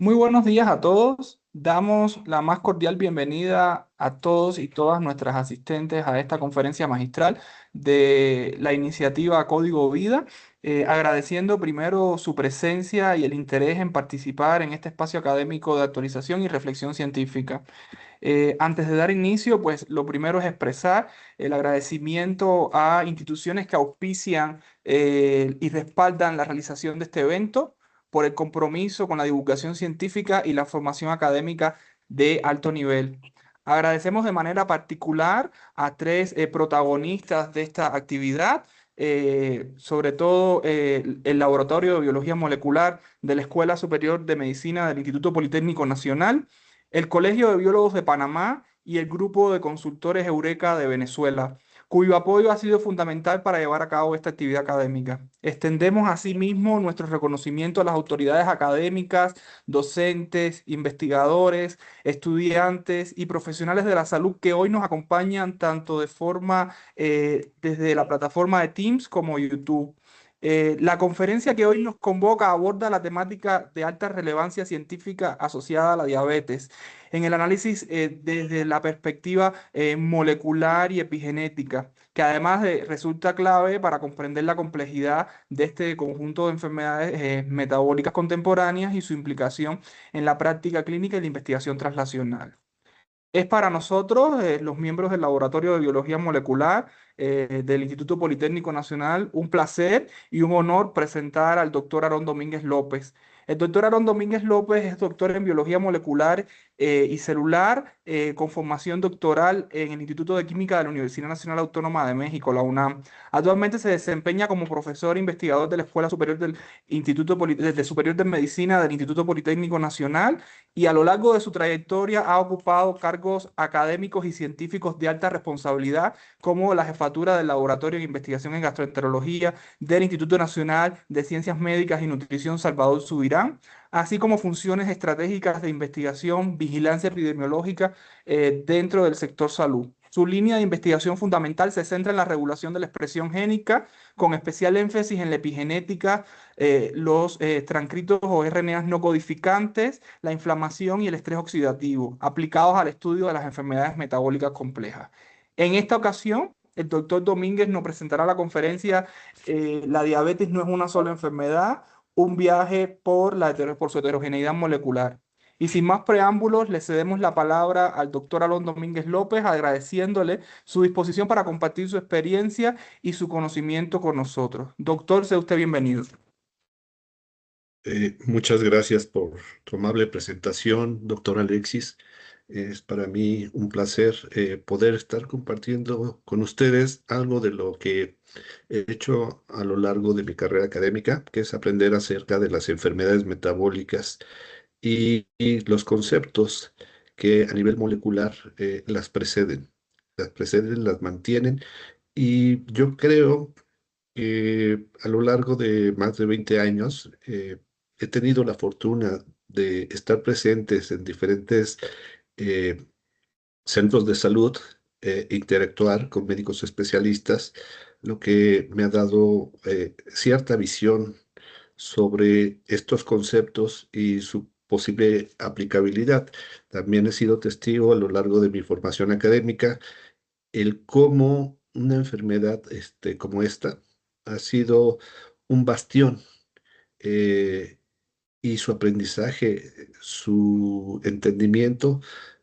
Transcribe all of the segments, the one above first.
Muy buenos días a todos. Damos la más cordial bienvenida a todos y todas nuestras asistentes a esta conferencia magistral de la iniciativa Código Vida, agradeciendo primero su presencia y el interés en participar en este espacio académico de actualización y reflexión científica. Antes de dar inicio, pues lo primero es expresar el agradecimiento a instituciones que auspician y respaldan la realización de este evento por el compromiso con la divulgación científica y la formación académica de alto nivel. Agradecemos de manera particular a tres protagonistas de esta actividad, sobre todo el Laboratorio de Biología Molecular de la Escuela Superior de Medicina del Instituto Politécnico Nacional, el Colegio de Biólogos de Panamá y el Grupo de Consultores Eureka de Venezuela, cuyo apoyo ha sido fundamental para llevar a cabo esta actividad académica. Extendemos asimismo nuestro reconocimiento a las autoridades académicas, docentes, investigadores, estudiantes y profesionales de la salud que hoy nos acompañan tanto de forma desde la plataforma de Teams como YouTube. La conferencia que hoy nos convoca aborda la temática de alta relevancia científica asociada a la diabetes en el análisis desde la perspectiva molecular y epigenética, que además resulta clave para comprender la complejidad de este conjunto de enfermedades metabólicas contemporáneas y su implicación en la práctica clínica y la investigación translacional. Es para nosotros, los miembros del Laboratorio de Biología Molecular del Instituto Politécnico Nacional, un placer y un honor presentar al doctor Aarón Domínguez López. El doctor Aarón Domínguez López es doctor en Biología Molecular y Celular, con formación doctoral en el Instituto de Química de la Universidad Nacional Autónoma de México, la UNAM. Actualmente se desempeña como profesor e investigador de la Escuela Superior del Superior de Medicina del Instituto Politécnico Nacional, y a lo largo de su trayectoria ha ocupado cargos académicos y científicos de alta responsabilidad, como la jefatura del Laboratorio de Investigación en Gastroenterología del Instituto Nacional de Ciencias Médicas y Nutrición Salvador Subirán, así como funciones estratégicas de investigación, vigilancia epidemiológica dentro del sector salud. Su línea de investigación fundamental se centra en la regulación de la expresión génica, con especial énfasis en la epigenética, los transcritos o RNAs no codificantes, la inflamación y el estrés oxidativo, aplicados al estudio de las enfermedades metabólicas complejas. En esta ocasión, el doctor Domínguez nos presentará la conferencia La diabetes no es una sola enfermedad, un viaje por su heterogeneidad molecular. Y sin más preámbulos, le cedemos la palabra al doctor Alon Domínguez López, agradeciéndole su disposición para compartir su experiencia y su conocimiento con nosotros. Doctor, sea usted bienvenido. Muchas gracias por tu amable presentación, doctor Alexis. Es para mí un placer poder estar compartiendo con ustedes algo de lo que he hecho a lo largo de mi carrera académica, que es aprender acerca de las enfermedades metabólicas y los conceptos que a nivel molecular las preceden. Las preceden, las mantienen. Y yo creo a lo largo de más de 20 años he tenido la fortuna de estar presentes en diferentes eh, centros de salud, interactuar con médicos especialistas, lo que me ha dado cierta visión sobre estos conceptos y su posible aplicabilidad. También he sido testigo a lo largo de mi formación académica el cómo una enfermedad como esta ha sido un bastión eh, y su aprendizaje, su entendimiento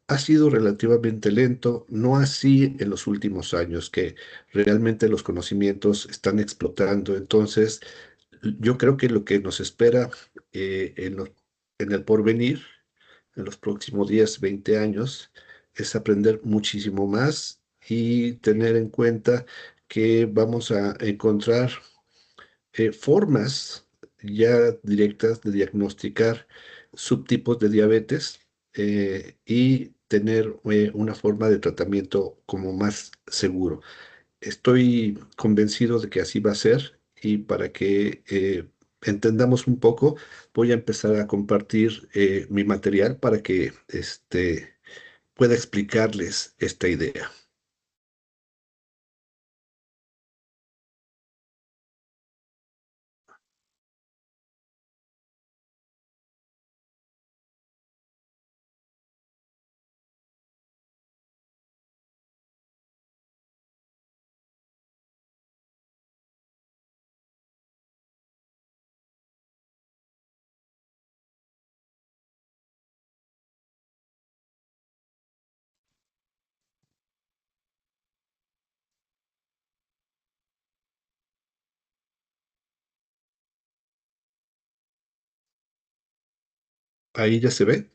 ha sido relativamente lento, no así en los últimos años, que realmente los conocimientos están explotando. Entonces, yo creo que lo que nos espera en el porvenir, en los próximos 10 20 años, es aprender muchísimo más y tener en cuenta que vamos a encontrar formas ya directas de diagnosticar subtipos de diabetes y tener una forma de tratamiento como más seguro. Estoy convencido de que así va a ser y para que entendamos un poco, voy a empezar a compartir mi material para que pueda explicarles esta idea. Ahí ya se ve.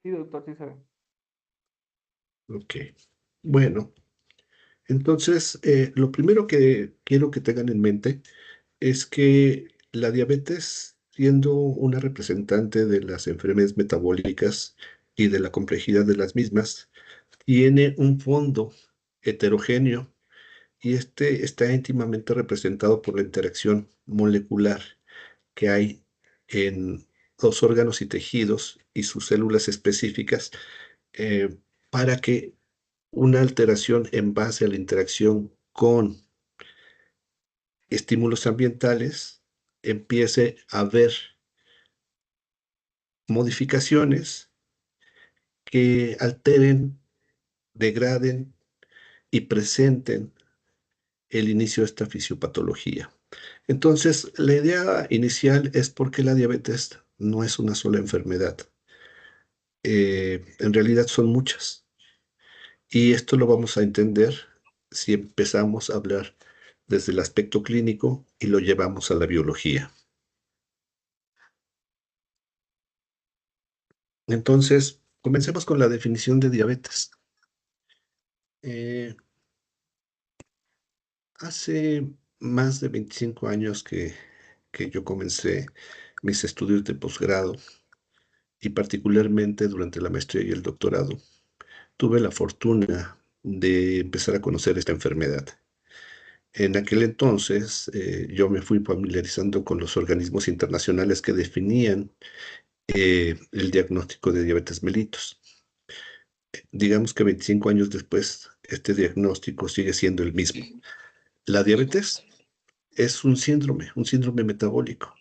Sí, doctor, sí se ve. Ok. Bueno, entonces, lo primero que quiero que tengan en mente es que la diabetes, siendo una representante de las enfermedades metabólicas y de la complejidad de las mismas, tiene un fondo heterogéneo y este está íntimamente representado por la interacción molecular que hay en los órganos y tejidos y sus células específicas, eh, para que una alteración en base a la interacción con estímulos ambientales empiece a ver modificaciones que alteren, degraden y presenten el inicio de esta fisiopatología. Entonces, la idea inicial es por qué la diabetes no es una sola enfermedad. En realidad son muchas. Y esto lo vamos a entender si empezamos a hablar desde el aspecto clínico y lo llevamos a la biología. Entonces, comencemos con la definición de diabetes. Eh, Hace más de 25 años que yo comencé mis estudios de posgrado y particularmente durante la maestría y el doctorado, tuve la fortuna de empezar a conocer esta enfermedad. En aquel entonces, yo me fui familiarizando con los organismos internacionales que definían el diagnóstico de diabetes mellitus. Digamos que 25 años después, este diagnóstico sigue siendo el mismo. La diabetes es un síndrome metabólico.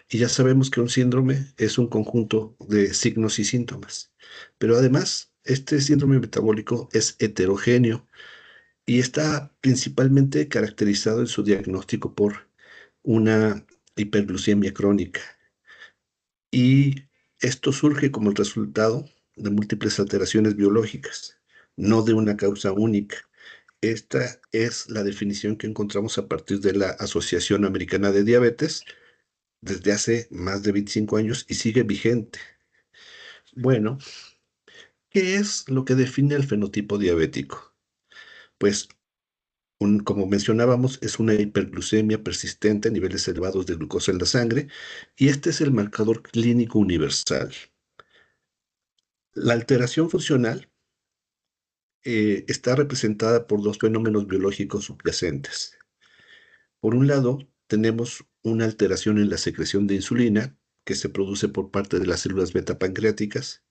Y ya sabemos que un síndrome es un conjunto de signos y síntomas. Pero además, este síndrome metabólico es heterogéneo y está principalmente caracterizado en su diagnóstico por una hiperglucemia crónica. Y esto surge como el resultado de múltiples alteraciones biológicas, no de una causa única. Esta es la definición que encontramos a partir de la Asociación Americana de Diabetes desde hace más de 25 años y sigue vigente. Bueno, ¿qué es lo que define el fenotipo diabético? Pues, como mencionábamos, es una hiperglucemia persistente a niveles elevados de glucosa en la sangre y este es el marcador clínico universal. La alteración funcional está representada por dos fenómenos biológicos subyacentes. Por un lado, tenemos una alteración en la secreción de insulina que se produce por parte de las células beta pancreáticas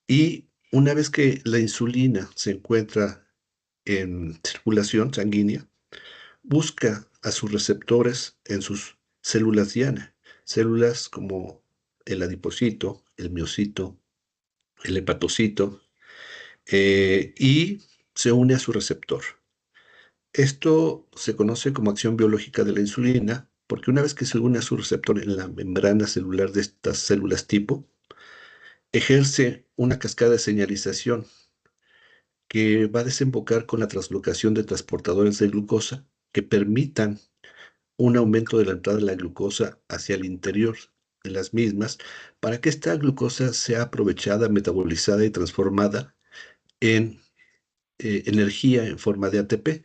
y una vez que la insulina se encuentra en circulación sanguínea, busca a sus receptores en sus células diana, células como el adipocito, el miocito, el hepatocito, y se une a su receptor. Esto se conoce como acción biológica de la insulina, porque una vez que se une a su receptor en la membrana celular de estas células tipo, ejerce una cascada de señalización que va a desembocar con la translocación de transportadores de glucosa que permitan un aumento de la entrada de la glucosa hacia el interior de las mismas para que esta glucosa sea aprovechada, metabolizada y transformada en energía en forma de ATP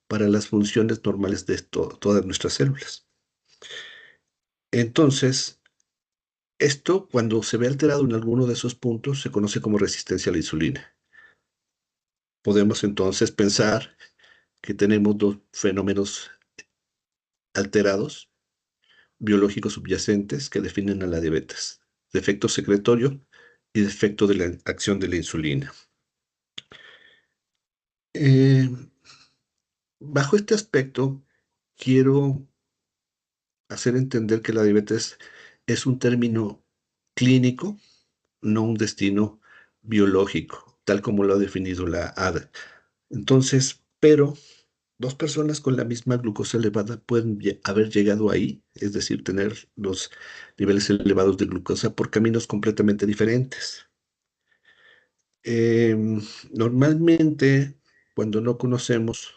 para las funciones normales de todas nuestras células. Entonces, esto cuando se ve alterado en alguno de esos puntos se conoce como resistencia a la insulina. Podemos entonces pensar que tenemos dos fenómenos alterados biológicos subyacentes que definen a la diabetes: defecto secretorio y defecto de la acción de la insulina. Eh, Bajo este aspecto, quiero hacer entender que la diabetes es un término clínico, no un destino biológico, tal como lo ha definido la ADA. Entonces, pero dos personas con la misma glucosa elevada pueden haber llegado ahí, es decir, tener los niveles elevados de glucosa por caminos completamente diferentes. Normalmente, cuando no conocemos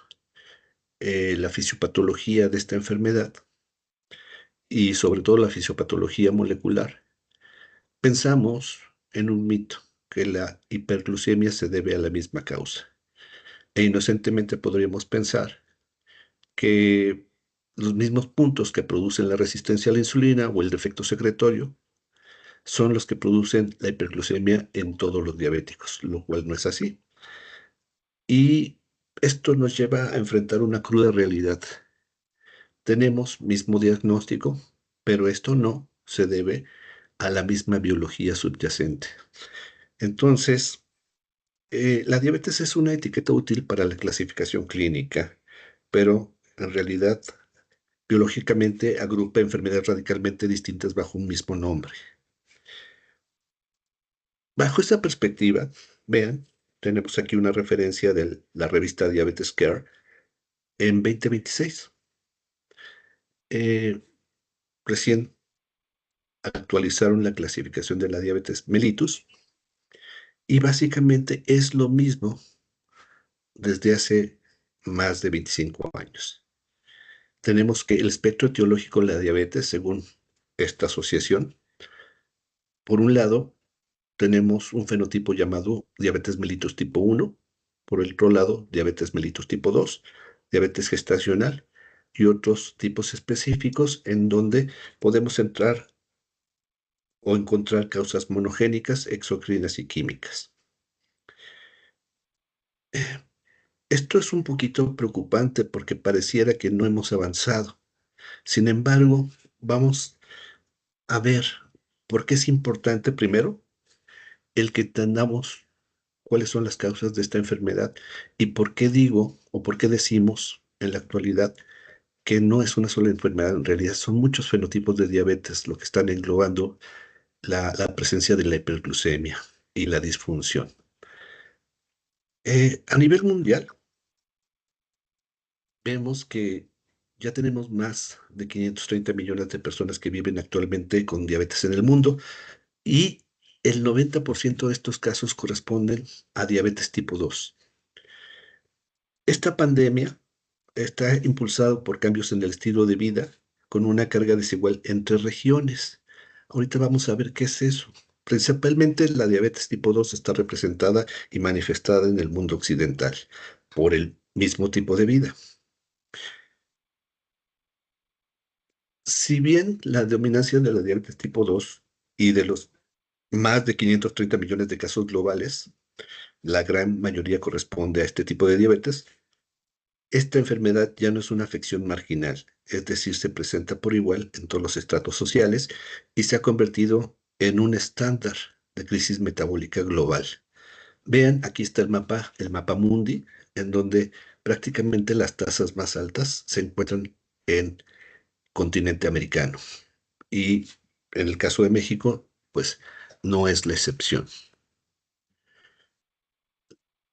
la fisiopatología de esta enfermedad y sobre todo la fisiopatología molecular, pensamos en un mito, que la hiperglucemia se debe a la misma causa. E inocentemente podríamos pensar que los mismos puntos que producen la resistencia a la insulina o el defecto secretorio son los que producen la hiperglucemia en todos los diabéticos, lo cual no es así. Y esto nos lleva a enfrentar una cruda realidad. Tenemos mismo diagnóstico, pero esto no se debe a la misma biología subyacente. Entonces, la diabetes es una etiqueta útil para la clasificación clínica, pero en realidad biológicamente agrupa enfermedades radicalmente distintas bajo un mismo nombre. Bajo esta perspectiva, vean, tenemos aquí una referencia de la revista Diabetes Care en 2026. Eh, Recién actualizaron la clasificación de la diabetes mellitus y básicamente es lo mismo desde hace más de 25 años. Tenemos que el espectro etiológico de la diabetes, según esta asociación, por un lado, tenemos un fenotipo llamado diabetes mellitus tipo 1, por el otro lado, diabetes mellitus tipo 2, diabetes gestacional y otros tipos específicos en donde podemos entrar o encontrar causas monogénicas, exocrinas y químicas. Esto es un poquito preocupante porque pareciera que no hemos avanzado. Sin embargo, vamos a ver por qué es importante primero el que entendamos cuáles son las causas de esta enfermedad y por qué digo o por qué decimos en la actualidad que no es una sola enfermedad, en realidad son muchos fenotipos de diabetes lo que están englobando la presencia de la hiperglucemia y la disfunción. A nivel mundial, vemos que ya tenemos más de 530 millones de personas que viven actualmente con diabetes en el mundo y el 90% de estos casos corresponden a diabetes tipo 2. Esta pandemia está impulsado por cambios en el estilo de vida con una carga desigual entre regiones. Ahorita vamos a ver qué es eso. Principalmente la diabetes tipo 2 está representada y manifestada en el mundo occidental por el mismo tipo de vida. Si bien la dominancia de la diabetes tipo 2 y de los más de 530 millones de casos globales, la gran mayoría corresponde a este tipo de diabetes, esta enfermedad ya no es una afección marginal, es decir, se presenta por igual en todos los estratos sociales y se ha convertido en un estándar de crisis metabólica global. Vean, aquí está el mapa mundi, en donde prácticamente las tasas más altas se encuentran en continente americano. Y en el caso de México, pues no es la excepción.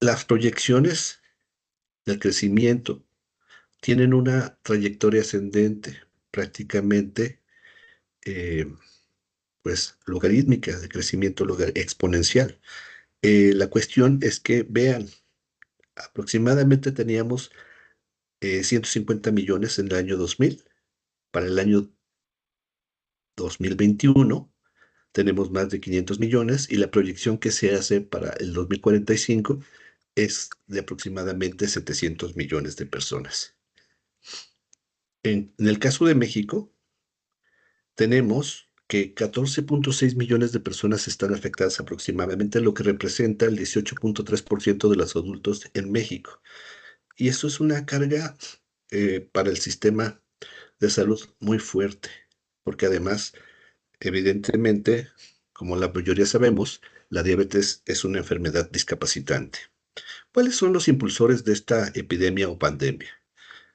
Las proyecciones del crecimiento tienen una trayectoria ascendente, prácticamente eh, pues logarítmica, de crecimiento exponencial. La cuestión es que vean, aproximadamente teníamos 150 millones en el año 2000. Para el año 2021 tenemos más de 500 millones y la proyección que se hace para el 2045 es de aproximadamente 700 millones de personas. En el caso de México, tenemos que 14.6 millones de personas están afectadas aproximadamente, lo que representa el 18.3% de los adultos en México. Y eso es una carga para el sistema de salud muy fuerte, porque además, evidentemente, como la mayoría sabemos, la diabetes es una enfermedad discapacitante. ¿Cuáles son los impulsores de esta epidemia o pandemia?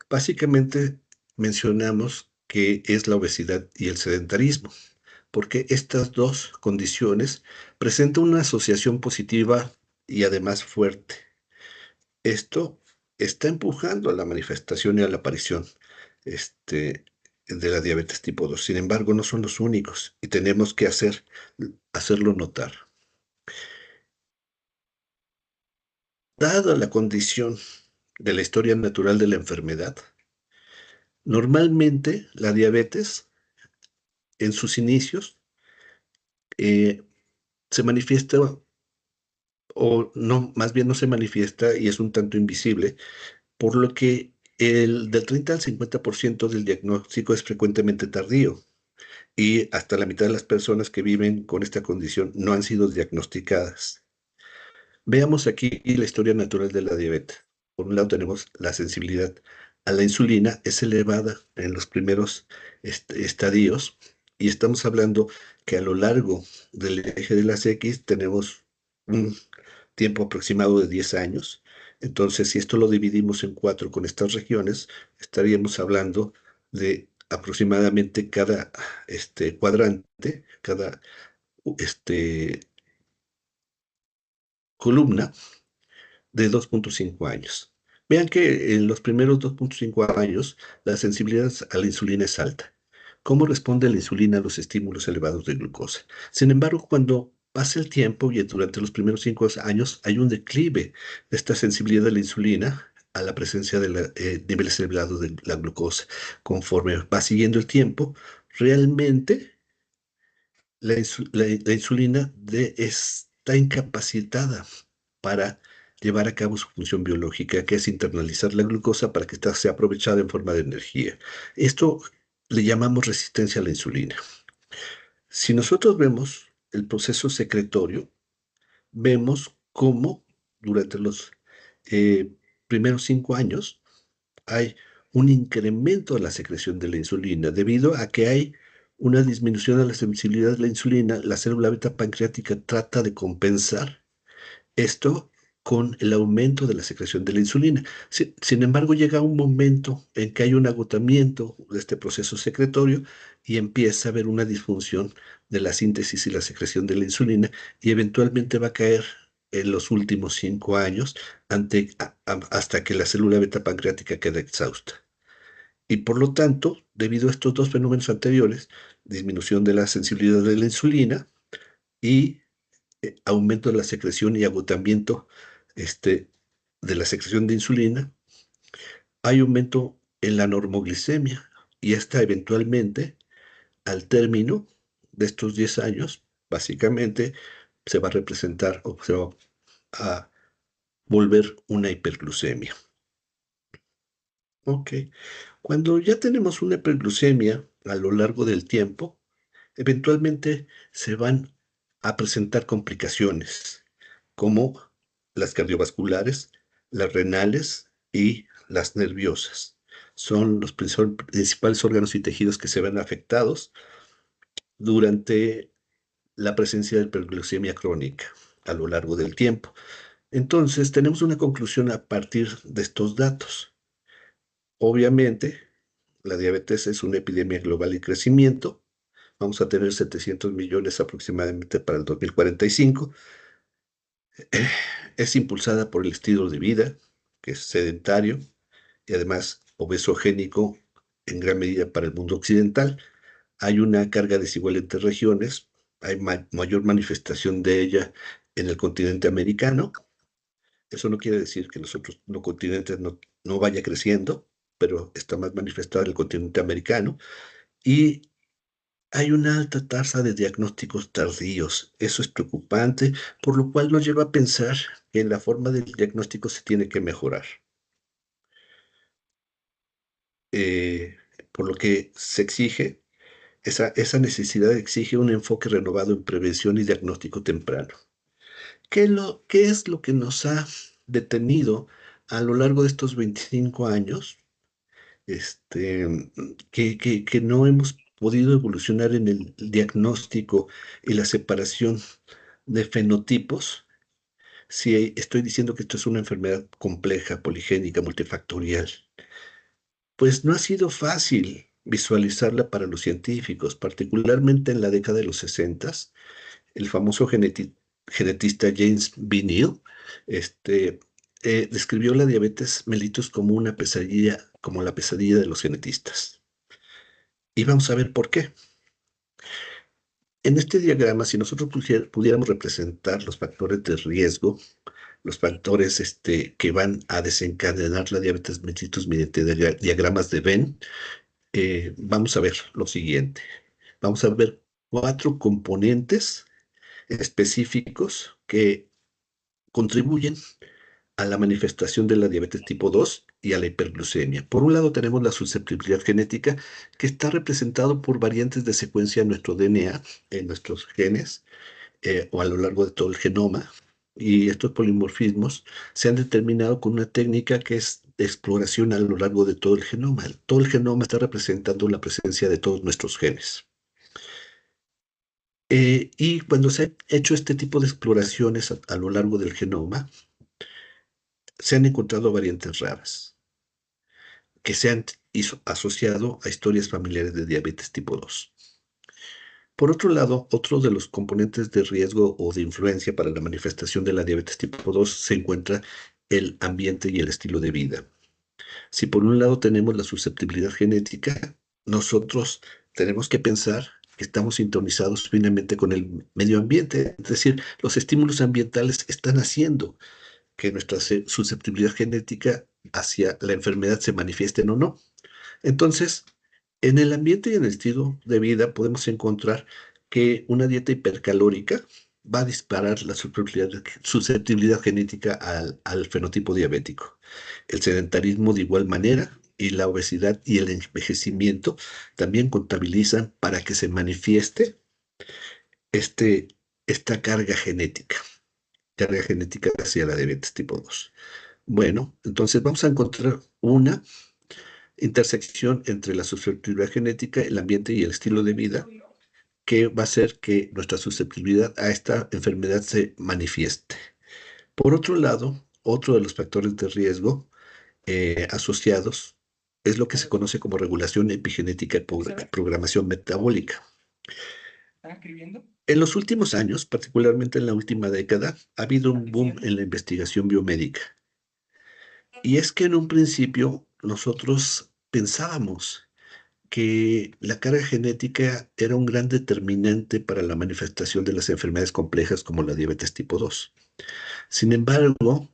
Básicamente mencionamos que es la obesidad y el sedentarismo, porque estas dos condiciones presentan una asociación positiva y además fuerte. Esto está empujando a la manifestación y a la aparición este, de la diabetes tipo 2. Sin embargo, no son los únicos y tenemos que hacerlo notar. Dada la condición de la historia natural de la enfermedad, normalmente la diabetes en sus inicios eh, se manifiesta, o no, más bien no se manifiesta y es un tanto invisible, por lo que el del 30 al 50% del diagnóstico es frecuentemente tardío y hasta la mitad de las personas que viven con esta condición no han sido diagnosticadas. Veamos aquí la historia natural de la diabetes. Por un lado tenemos la sensibilidad a la insulina, es elevada en los primeros estadios y estamos hablando que a lo largo del eje de las X tenemos un tiempo aproximado de 10 años. Entonces, si esto lo dividimos en cuatro con estas regiones, estaríamos hablando de aproximadamente cada cuadrante, cada este, columna de 2,5 años. Vean que en los primeros 2,5 años la sensibilidad a la insulina es alta. ¿Cómo responde la insulina a los estímulos elevados de glucosa? Sin embargo, cuando pasa el tiempo y durante los primeros 5 años hay un declive de esta sensibilidad de la insulina a la presencia de niveles elevados de la glucosa. Conforme va siguiendo el tiempo, realmente la insulina está incapacitada para llevar a cabo su función biológica, que es internalizar la glucosa para que ésta sea aprovechada en forma de energía. Esto le llamamos resistencia a la insulina. Si nosotros vemos el proceso secretorio, vemos cómo durante los eh, primeros 5 años hay un incremento de la secreción de la insulina debido a que hay una disminución de la sensibilidad de la insulina. La célula beta pancreática trata de compensar esto con el aumento de la secreción de la insulina. Sin embargo, llega un momento en que hay un agotamiento de este proceso secretorio y empieza a haber una disfunción de la síntesis y la secreción de la insulina y eventualmente va a caer en los últimos 5 años hasta que la célula beta pancreática queda exhausta. Y por lo tanto, debido a estos dos fenómenos anteriores, disminución de la sensibilidad de la insulina y aumento de la secreción y agotamiento este, de la secreción de insulina, hay aumento en la normoglicemia y esta eventualmente, al término de estos 10 años, básicamente se va a representar o se va a volver una hiperglucemia. Ok. Cuando ya tenemos una hiperglucemia a lo largo del tiempo, eventualmente se van a presentar complicaciones como las cardiovasculares, las renales y las nerviosas. Son los principales órganos y tejidos que se ven afectados durante la presencia de hiperglucemia crónica a lo largo del tiempo. Entonces, tenemos una conclusión a partir de estos datos. Obviamente, la diabetes es una epidemia global en crecimiento. Vamos a tener 700 millones aproximadamente para el 2045. Es impulsada por el estilo de vida, que es sedentario y además obesogénico en gran medida para el mundo occidental. Hay una carga desigual entre regiones, hay mayor manifestación de ella en el continente americano. Eso no quiere decir que los otros no continentes no vaya creciendo, pero está más manifestada en el continente americano. Y hay una alta tasa de diagnósticos tardíos. Eso es preocupante, por lo cual nos lleva a pensar que la forma del diagnóstico se tiene que mejorar. Eh, por lo que se exige, esa necesidad exige un enfoque renovado en prevención y diagnóstico temprano. ¿Qué es lo que nos ha detenido a lo largo de estos 25 años? Que no hemos podido evolucionar en el diagnóstico y la separación de fenotipos. Si estoy diciendo que esto es una enfermedad compleja, poligénica, multifactorial, pues no ha sido fácil visualizarla para los científicos, particularmente en la década de los 60. El famoso genetista James B. Neal este, describió la diabetes mellitus como una pesadilla, como la pesadilla de los genetistas. Y vamos a ver por qué. En este diagrama, si nosotros pudiéramos representar los factores de riesgo, los factores que van a desencadenar la diabetes mellitus mediante diagramas de Venn, vamos a ver lo siguiente. Vamos a ver cuatro componentes específicos que contribuyen a la manifestación de la diabetes tipo 2 y a la hiperglucemia. Por un lado tenemos la susceptibilidad genética, que está representado por variantes de secuencia en nuestro DNA, en nuestros genes, o a lo largo de todo el genoma. Y estos polimorfismos se han determinado con una técnica que es de exploración a lo largo de todo el genoma. Todo el genoma está representando la presencia de todos nuestros genes. Y cuando se ha hecho este tipo de exploraciones a lo largo del genoma, se han encontrado variantes raras que se han asociado a historias familiares de diabetes tipo 2. Por otro lado, otro de los componentes de riesgo o de influencia para la manifestación de la diabetes tipo 2 se encuentra el ambiente y el estilo de vida. Si por un lado tenemos la susceptibilidad genética, nosotros tenemos que pensar que estamos sintonizados finamente con el medio ambiente, es decir, los estímulos ambientales están haciendo que nuestra susceptibilidad genética hacia la enfermedad se manifiesten o no. Entonces, en el ambiente y en el estilo de vida podemos encontrar que una dieta hipercalórica va a disparar la susceptibilidad genética al fenotipo diabético. El sedentarismo de igual manera y la obesidad y el envejecimiento también contabilizan para que se manifieste este, esta carga genética hacia la diabetes tipo 2. Bueno, entonces vamos a encontrar una intersección entre la susceptibilidad genética, el ambiente y el estilo de vida que va a hacer que nuestra susceptibilidad a esta enfermedad se manifieste. Por otro lado, otro de los factores de riesgo asociados es lo que se conoce como regulación epigenética y programación metabólica. ¿Están escribiendo? En los últimos años, particularmente en la última década, ha habido un boom en la investigación biomédica. Y es que en un principio nosotros pensábamos que la carga genética era un gran determinante para la manifestación de las enfermedades complejas como la diabetes tipo 2. Sin embargo,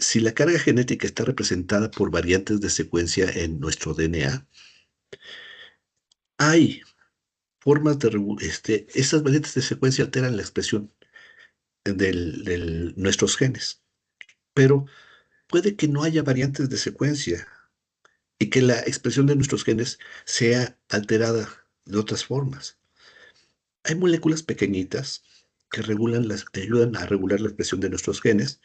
si la carga genética está representada por variantes de secuencia en nuestro DNA, hay formas de esas variantes de secuencia alteran la expresión de nuestros genes, pero puede que no haya variantes de secuencia y que la expresión de nuestros genes sea alterada de otras formas. Hay moléculas pequeñitas que ayudan a regular la expresión de nuestros genes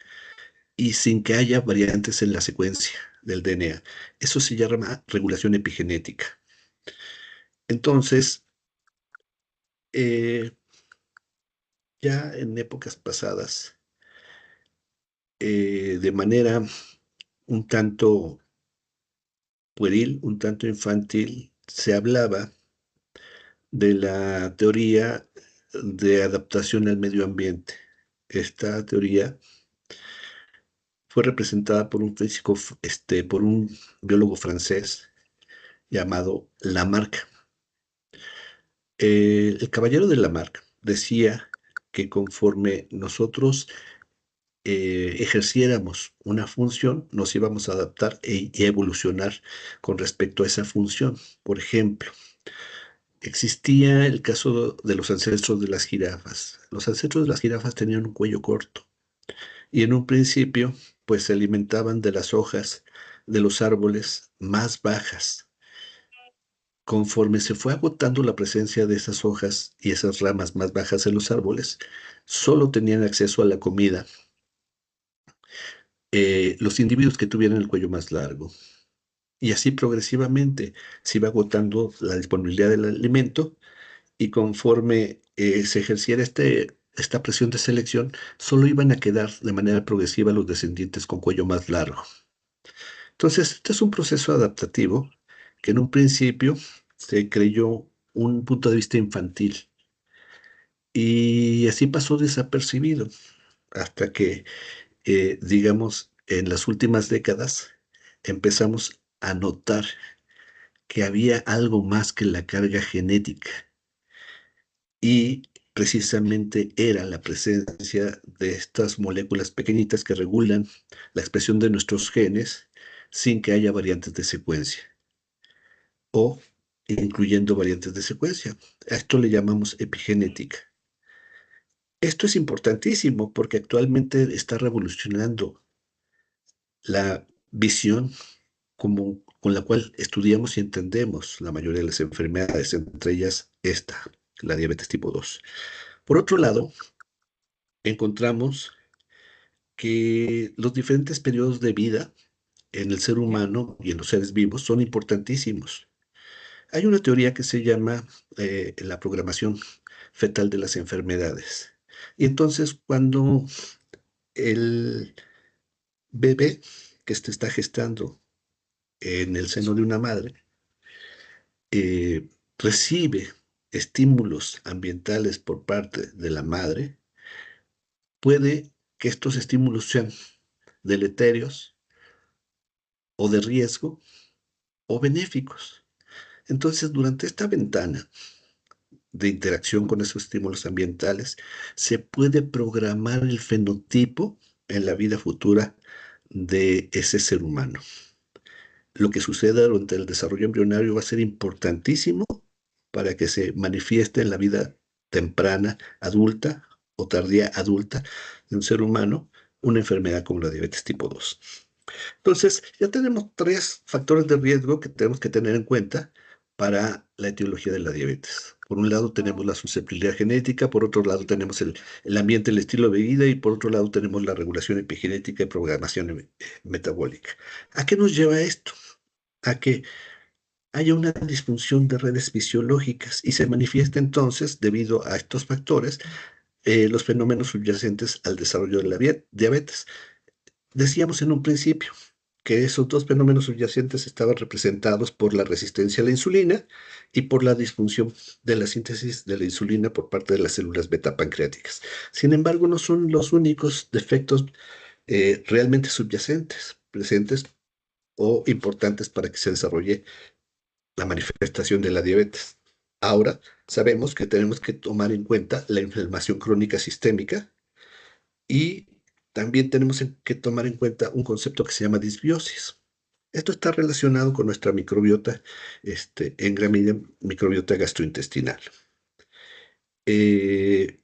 y sin que haya variantes en la secuencia del DNA. Eso se llama regulación epigenética. Entonces, eh, ya en épocas pasadas, de manera un tanto pueril, un tanto infantil, se hablaba de la teoría de adaptación al medio ambiente. Esta teoría fue representada por un físico, por un biólogo francés llamado Lamarck. El caballero de Lamarck decía que conforme nosotros ejerciéramos una función, nos íbamos a adaptar y evolucionar con respecto a esa función. Por ejemplo, existía el caso de los ancestros de las jirafas. Los ancestros de las jirafas tenían un cuello corto y en un principio, pues se alimentaban de las hojas de los árboles más bajas. Conforme se fue agotando la presencia de esas hojas y esas ramas más bajas en los árboles, solo tenían acceso a la comida los individuos que tuvieran el cuello más largo. Y así progresivamente se iba agotando la disponibilidad del alimento y conforme se ejerciera esta presión de selección, solo iban a quedar de manera progresiva los descendientes con cuello más largo. Entonces, este es un proceso adaptativo que en un principio se creyó un punto de vista infantil y así pasó desapercibido hasta que, digamos, en las últimas décadas empezamos a notar que había algo más que la carga genética y precisamente era la presencia de estas moléculas pequeñitas que regulan la expresión de nuestros genes sin que haya variantes de secuencia o incluyendo variantes de secuencia. A esto le llamamos epigenética. Esto es importantísimo porque actualmente está revolucionando la visión con la cual estudiamos y entendemos la mayoría de las enfermedades, entre ellas esta, la diabetes tipo 2. Por otro lado, encontramos que los diferentes periodos de vida en el ser ¿Ya? humano y en los seres vivos son importantísimos. Hay una teoría que se llama la programación fetal de las enfermedades. Y entonces, cuando el bebé que se está gestando en el seno de una madre recibe estímulos ambientales por parte de la madre, puede que estos estímulos sean deleterios o de riesgo o benéficos. Entonces, durante esta ventana de interacción con esos estímulos ambientales, se puede programar el fenotipo en la vida futura de ese ser humano. Lo que suceda durante el desarrollo embrionario va a ser importantísimo para que se manifieste en la vida temprana, adulta o tardía adulta de un ser humano una enfermedad como la diabetes tipo 2. Entonces, ya tenemos tres factores de riesgo que tenemos que tener en cuenta para la etiología de la diabetes. Por un lado tenemos la susceptibilidad genética, por otro lado tenemos el ambiente, el estilo de vida y por otro lado tenemos la regulación epigenética y programación metabólica. ¿A qué nos lleva esto? A que haya una disfunción de redes fisiológicas y se manifiesta entonces, debido a estos factores, los fenómenos subyacentes al desarrollo de la diabetes. Decíamos en un principio que esos dos fenómenos subyacentes estaban representados por la resistencia a la insulina y por la disfunción de la síntesis de la insulina por parte de las células beta pancreáticas. Sin embargo, no son los únicos defectos realmente subyacentes, presentes o importantes para que se desarrolle la manifestación de la diabetes. Ahora sabemos que tenemos que tomar en cuenta la inflamación crónica sistémica y también tenemos que tomar en cuenta un concepto que se llama disbiosis. Esto está relacionado con nuestra microbiota, en gran medida microbiota gastrointestinal. Eh,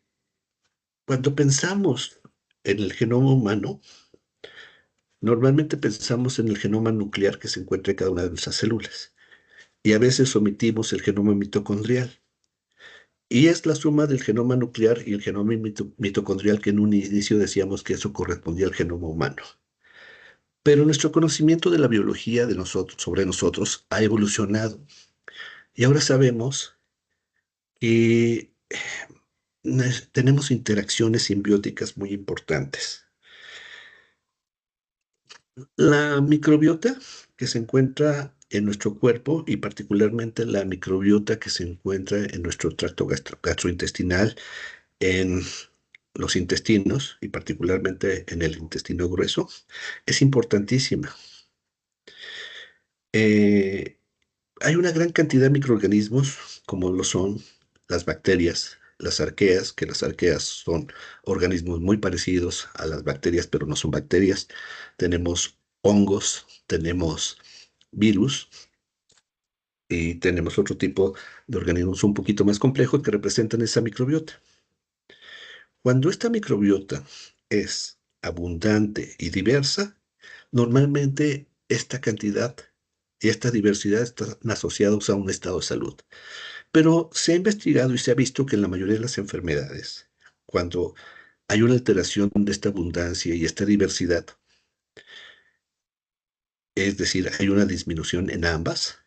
Cuando pensamos en el genoma humano, normalmente pensamos en el genoma nuclear que se encuentra en cada una de nuestras células y a veces omitimos el genoma mitocondrial. Y es la suma del genoma nuclear y el genoma mitocondrial que en un inicio decíamos que eso correspondía al genoma humano. Pero nuestro conocimiento de la biología de nosotros, sobre nosotros ha evolucionado y ahora sabemos que tenemos interacciones simbióticas muy importantes. La microbiota que se encuentra en nuestro cuerpo y particularmente la microbiota que se encuentra en nuestro tracto gastrointestinal, en los intestinos y particularmente en el intestino grueso, es importantísima. Eh, Hay una gran cantidad de microorganismos, como lo son las bacterias, las arqueas, que las arqueas son organismos muy parecidos a las bacterias, pero no son bacterias. Tenemos hongos, tenemos virus y tenemos otro tipo de organismos un poquito más complejos que representan esa microbiota. Cuando esta microbiota es abundante y diversa, normalmente esta cantidad y esta diversidad están asociados a un estado de salud. Pero se ha investigado y se ha visto que en la mayoría de las enfermedades, cuando hay una alteración de esta abundancia y esta diversidad, es decir, hay una disminución en ambas,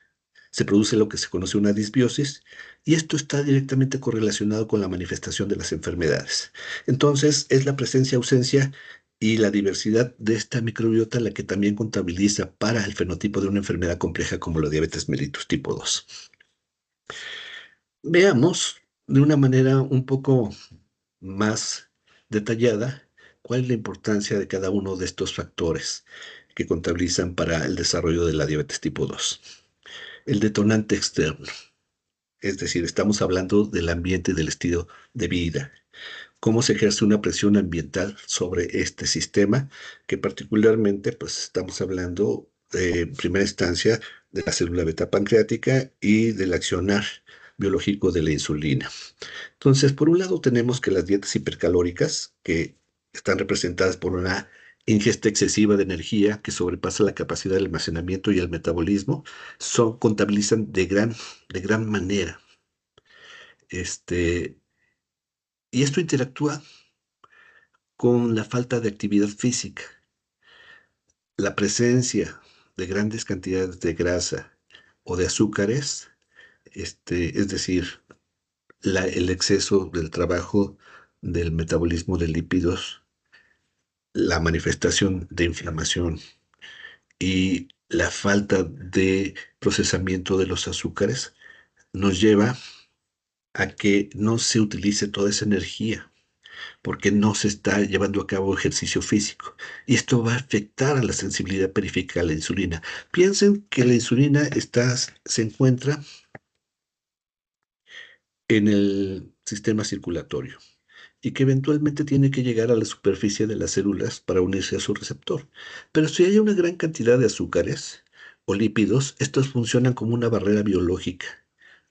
se produce lo que se conoce una disbiosis y esto está directamente correlacionado con la manifestación de las enfermedades. Entonces, es la presencia, ausencia y la diversidad de esta microbiota la que también contabiliza para el fenotipo de una enfermedad compleja como la diabetes mellitus tipo 2. Veamos de una manera un poco más detallada cuál es la importancia de cada uno de estos factores que contabilizan para el desarrollo de la diabetes tipo 2. El detonante externo, es decir, estamos hablando del ambiente y del estilo de vida, cómo se ejerce una presión ambiental sobre este sistema, que particularmente pues estamos hablando en primera instancia de la célula beta pancreática y del accionar biológico de la insulina. Entonces, por un lado tenemos que las dietas hipercalóricas, que están representadas por una ingesta excesiva de energía que sobrepasa la capacidad de almacenamiento y el metabolismo, contabilizan de gran manera. Este, y esto interactúa con la falta de actividad física, la presencia de grandes cantidades de grasa o de azúcares, es decir, el exceso del trabajo del metabolismo de lípidos, la manifestación de inflamación y la falta de procesamiento de los azúcares nos lleva a que no se utilice toda esa energía porque no se está llevando a cabo ejercicio físico. Y esto va a afectar a la sensibilidad periférica a la insulina. Piensen que la insulina se encuentra en el sistema circulatorio y que eventualmente tiene que llegar a la superficie de las células para unirse a su receptor. Pero si hay una gran cantidad de azúcares o lípidos, estos funcionan como una barrera biológica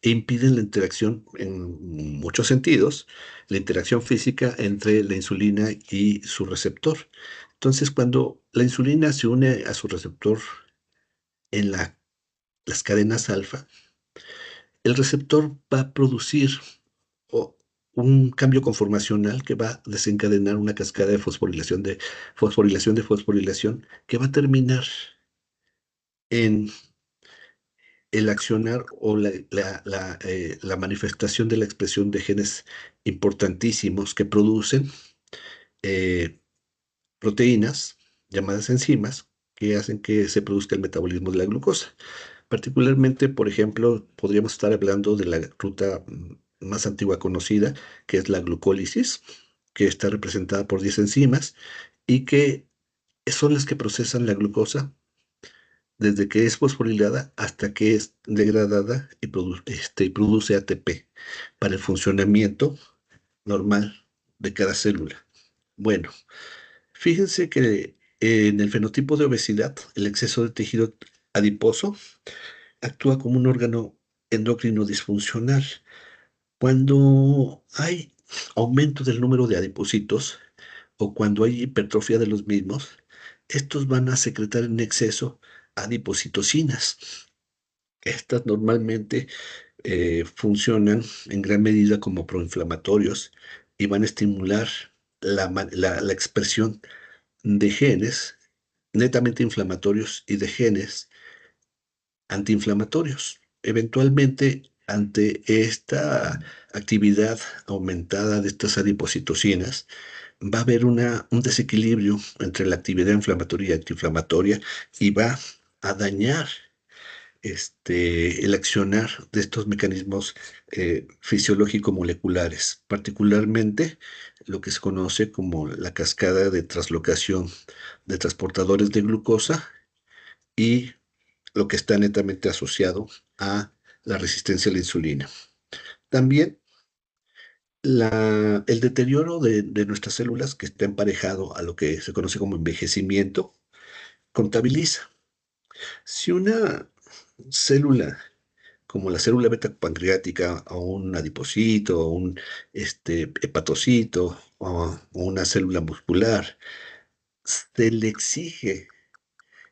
e impiden la interacción en muchos sentidos, la interacción física entre la insulina y su receptor. Entonces, cuando la insulina se une a su receptor en las cadenas alfa, el receptor va a producir o un cambio conformacional que va a desencadenar una cascada de fosforilación, que va a terminar en el accionar o la manifestación de la expresión de genes importantísimos que producen eh, proteínas llamadas enzimas que hacen que se produzca el metabolismo de la glucosa. Particularmente, por ejemplo, podríamos estar hablando de la ruta más antigua conocida, que es la glucólisis, que está representada por 10 enzimas y que son las que procesan la glucosa desde que es fosforilada hasta que es degradada y produce ATP para el funcionamiento normal de cada célula. Bueno, fíjense que en el fenotipo de obesidad, el exceso de tejido adiposo actúa como un órgano endocrino disfuncional. Cuando hay aumento del número de adipocitos o cuando hay hipertrofia de los mismos, estos van a secretar en exceso adipocitocinas. Estas normalmente funcionan en gran medida como proinflamatorios y van a estimular la expresión de genes netamente inflamatorios y de genes antiinflamatorios. Eventualmente, ante esta actividad aumentada de estas adipocitocinas, va a haber un desequilibrio entre la actividad inflamatoria y antiinflamatoria y va a dañar el accionar de estos mecanismos fisiológico-moleculares, particularmente lo que se conoce como la cascada de translocación de transportadores de glucosa y lo que está netamente asociado a la resistencia a la insulina. También el deterioro de nuestras células, que está emparejado a lo que se conoce como envejecimiento, contabiliza. Si una célula, como la célula beta pancreática, o un adipocito, o un hepatocito, o una célula muscular, se le exige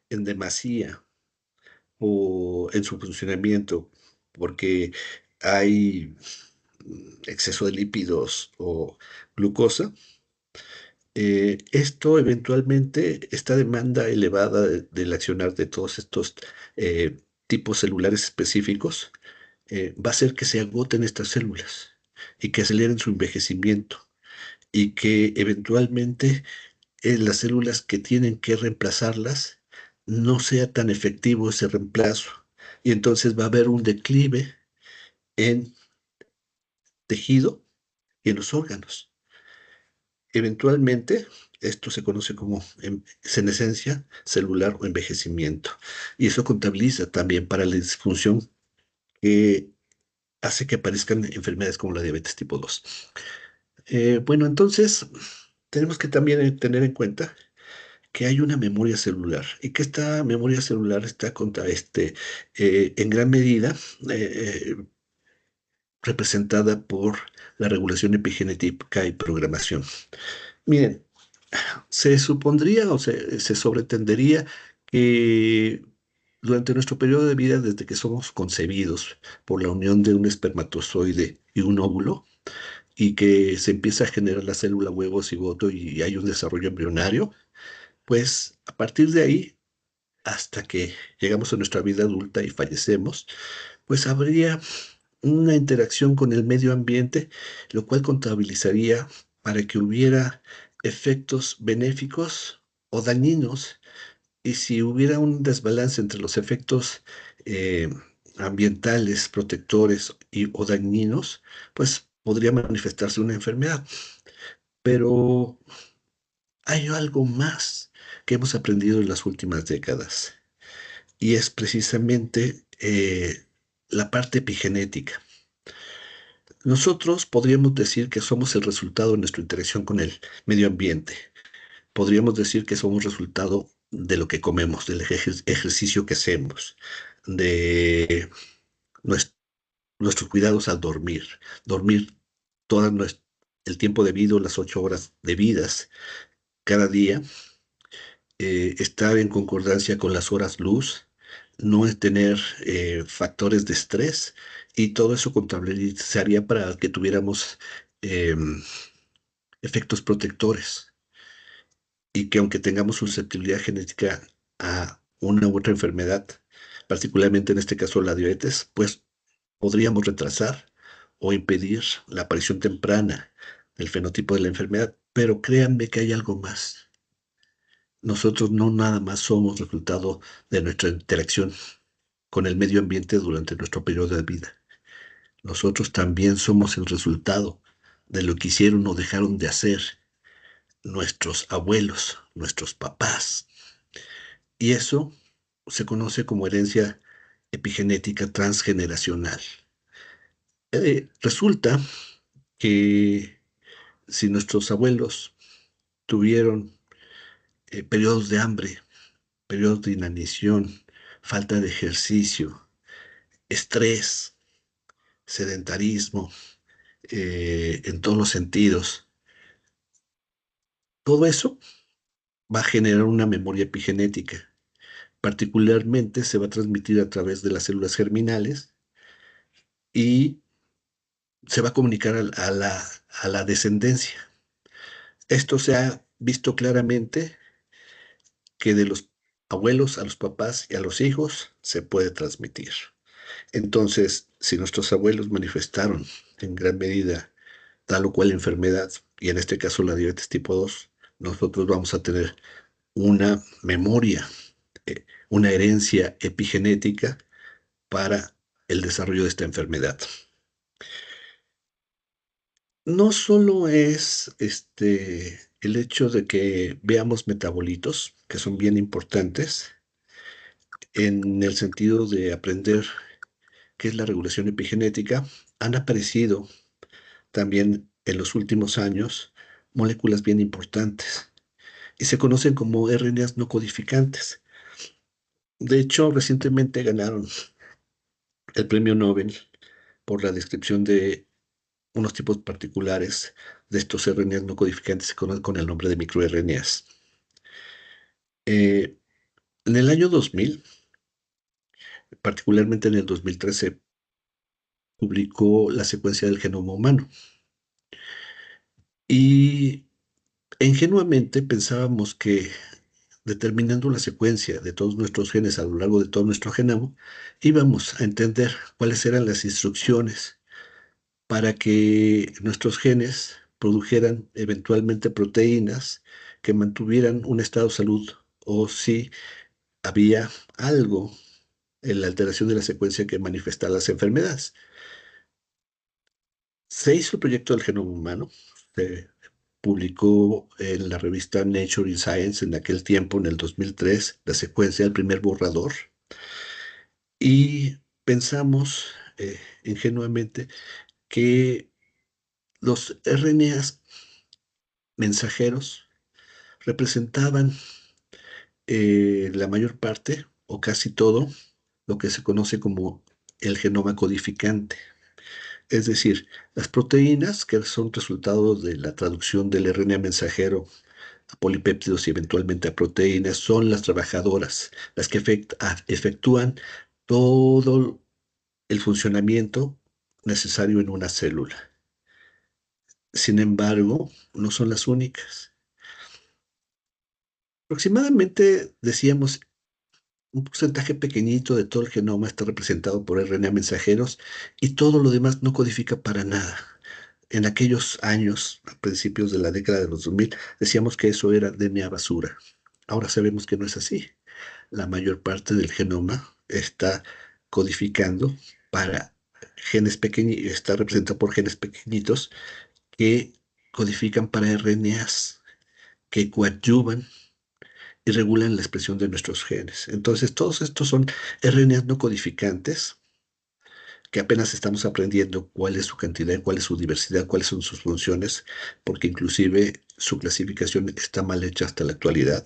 en demasía o en su funcionamiento, porque hay exceso de lípidos o glucosa, esto eventualmente, esta demanda elevada del accionar de todos estos tipos celulares específicos, va a hacer que se agoten estas células y que aceleren su envejecimiento y que eventualmente las células que tienen que reemplazarlas no sea tan efectivo ese reemplazo. Y entonces va a haber un declive en tejido y en los órganos. Eventualmente, esto se conoce como senescencia celular o envejecimiento. Y eso contabiliza también para la disfunción que hace que aparezcan enfermedades como la diabetes tipo 2. Bueno, entonces tenemos que también tener en cuenta que hay una memoria celular y que esta memoria celular está en gran medida eh, representada por la regulación epigenética y programación. Miren, se supondría o se sobreentendería que durante nuestro periodo de vida, desde que somos concebidos por la unión de un espermatozoide y un óvulo, y que se empieza a generar la célula huevo cigoto y hay un desarrollo embrionario, pues a partir de ahí, hasta que llegamos a nuestra vida adulta y fallecemos, pues habría una interacción con el medio ambiente, lo cual contabilizaría para que hubiera efectos benéficos o dañinos. Y si hubiera un desbalance entre los efectos eh, ambientales, protectores o dañinos, pues podría manifestarse una enfermedad. Pero hay algo más que hemos aprendido en las últimas décadas y es precisamente la parte epigenética. Nosotros podríamos decir que somos el resultado de nuestra interacción con el medio ambiente. Podríamos decir que somos resultado de lo que comemos, del ejercicio que hacemos, de nues- nuestros cuidados al dormir. Dormir todo el tiempo debido, las 8 horas debidas cada día, estar en concordancia con las horas luz, no es tener factores de estrés y todo eso contabilizaría para que tuviéramos em, efectos protectores y que aunque tengamos susceptibilidad genética a una u otra enfermedad, particularmente en este caso la diabetes, pues podríamos retrasar o impedir la aparición temprana del fenotipo de la enfermedad. Pero créanme que hay algo más. Nosotros no nada más somos resultado de nuestra interacción con el medio ambiente durante nuestro periodo de vida. Nosotros también somos el resultado de lo que hicieron o dejaron de hacer nuestros abuelos, nuestros papás. Y eso se conoce como herencia epigenética transgeneracional. Resulta que si nuestros abuelos tuvieron periodos de hambre, periodos de inanición, falta de ejercicio, estrés, sedentarismo, en todos los sentidos, todo eso va a generar una memoria epigenética. Particularmente se va a transmitir a través de las células germinales y se va a comunicar a la descendencia. Esto se ha visto claramente que de los abuelos a los papás y a los hijos se puede transmitir. Entonces, si nuestros abuelos manifestaron en gran medida tal o cual enfermedad, y en este caso la diabetes tipo 2, nosotros vamos a tener una memoria, una herencia epigenética para el desarrollo de esta enfermedad. No solo es el hecho de que veamos metabolitos, que son bien importantes, en el sentido de aprender qué es la regulación epigenética, han aparecido también en los últimos años moléculas bien importantes y se conocen como RNAs no codificantes. De hecho, recientemente ganaron el premio Nobel por la descripción de unos tipos particulares de estos RNAs no codificantes que se conocen con el nombre de microRNAs. Eh, en el año 2000, particularmente en el 2013, publicó la secuencia del genoma humano y ingenuamente pensábamos que determinando la secuencia de todos nuestros genes a lo largo de todo nuestro genoma, íbamos a entender cuáles eran las instrucciones para que nuestros genes produjeran eventualmente proteínas que mantuvieran un estado de salud o si había algo en la alteración de la secuencia que manifestara las enfermedades. Se hizo el proyecto del genoma humano, se publicó en la revista Nature in Science en aquel tiempo, en el 2003, la secuencia del primer borrador y pensamos ingenuamente que los RNAs mensajeros representaban la mayor parte o casi todo lo que se conoce como el genoma codificante. Es decir, las proteínas que son resultado de la traducción del RNA mensajero a polipéptidos y eventualmente a proteínas son las trabajadoras, las que efectúan todo el funcionamiento necesario en una célula. Sin embargo, no son las únicas. Aproximadamente, decíamos, un porcentaje pequeñito de todo el genoma está representado por RNA mensajeros y todo lo demás no codifica para nada. En aquellos años, a principios de la década de los 2000, decíamos que eso era DNA basura. Ahora sabemos que no es así. La mayor parte del genoma está codificando para genes pequeñitos, está representado por genes pequeñitos que codifican para RNAs que coadyuvan y regulan la expresión de nuestros genes. Entonces, todos estos son RNAs no codificantes que apenas estamos aprendiendo cuál es su cantidad, cuál es su diversidad, cuáles son sus funciones, porque inclusive su clasificación está mal hecha hasta la actualidad.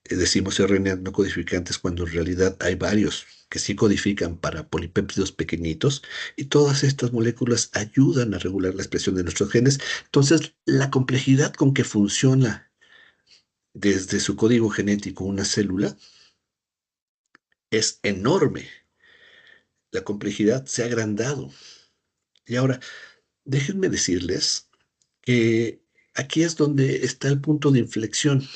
Decimos RNAs no codificantes cuando en realidad hay varios que sí codifican para polipéptidos pequeñitos y todas estas moléculas ayudan a regular la expresión de nuestros genes. Entonces, la complejidad con que funciona desde su código genético una célula es enorme. La complejidad se ha agrandado. Y ahora, déjenme decirles que aquí es donde está el punto de inflexión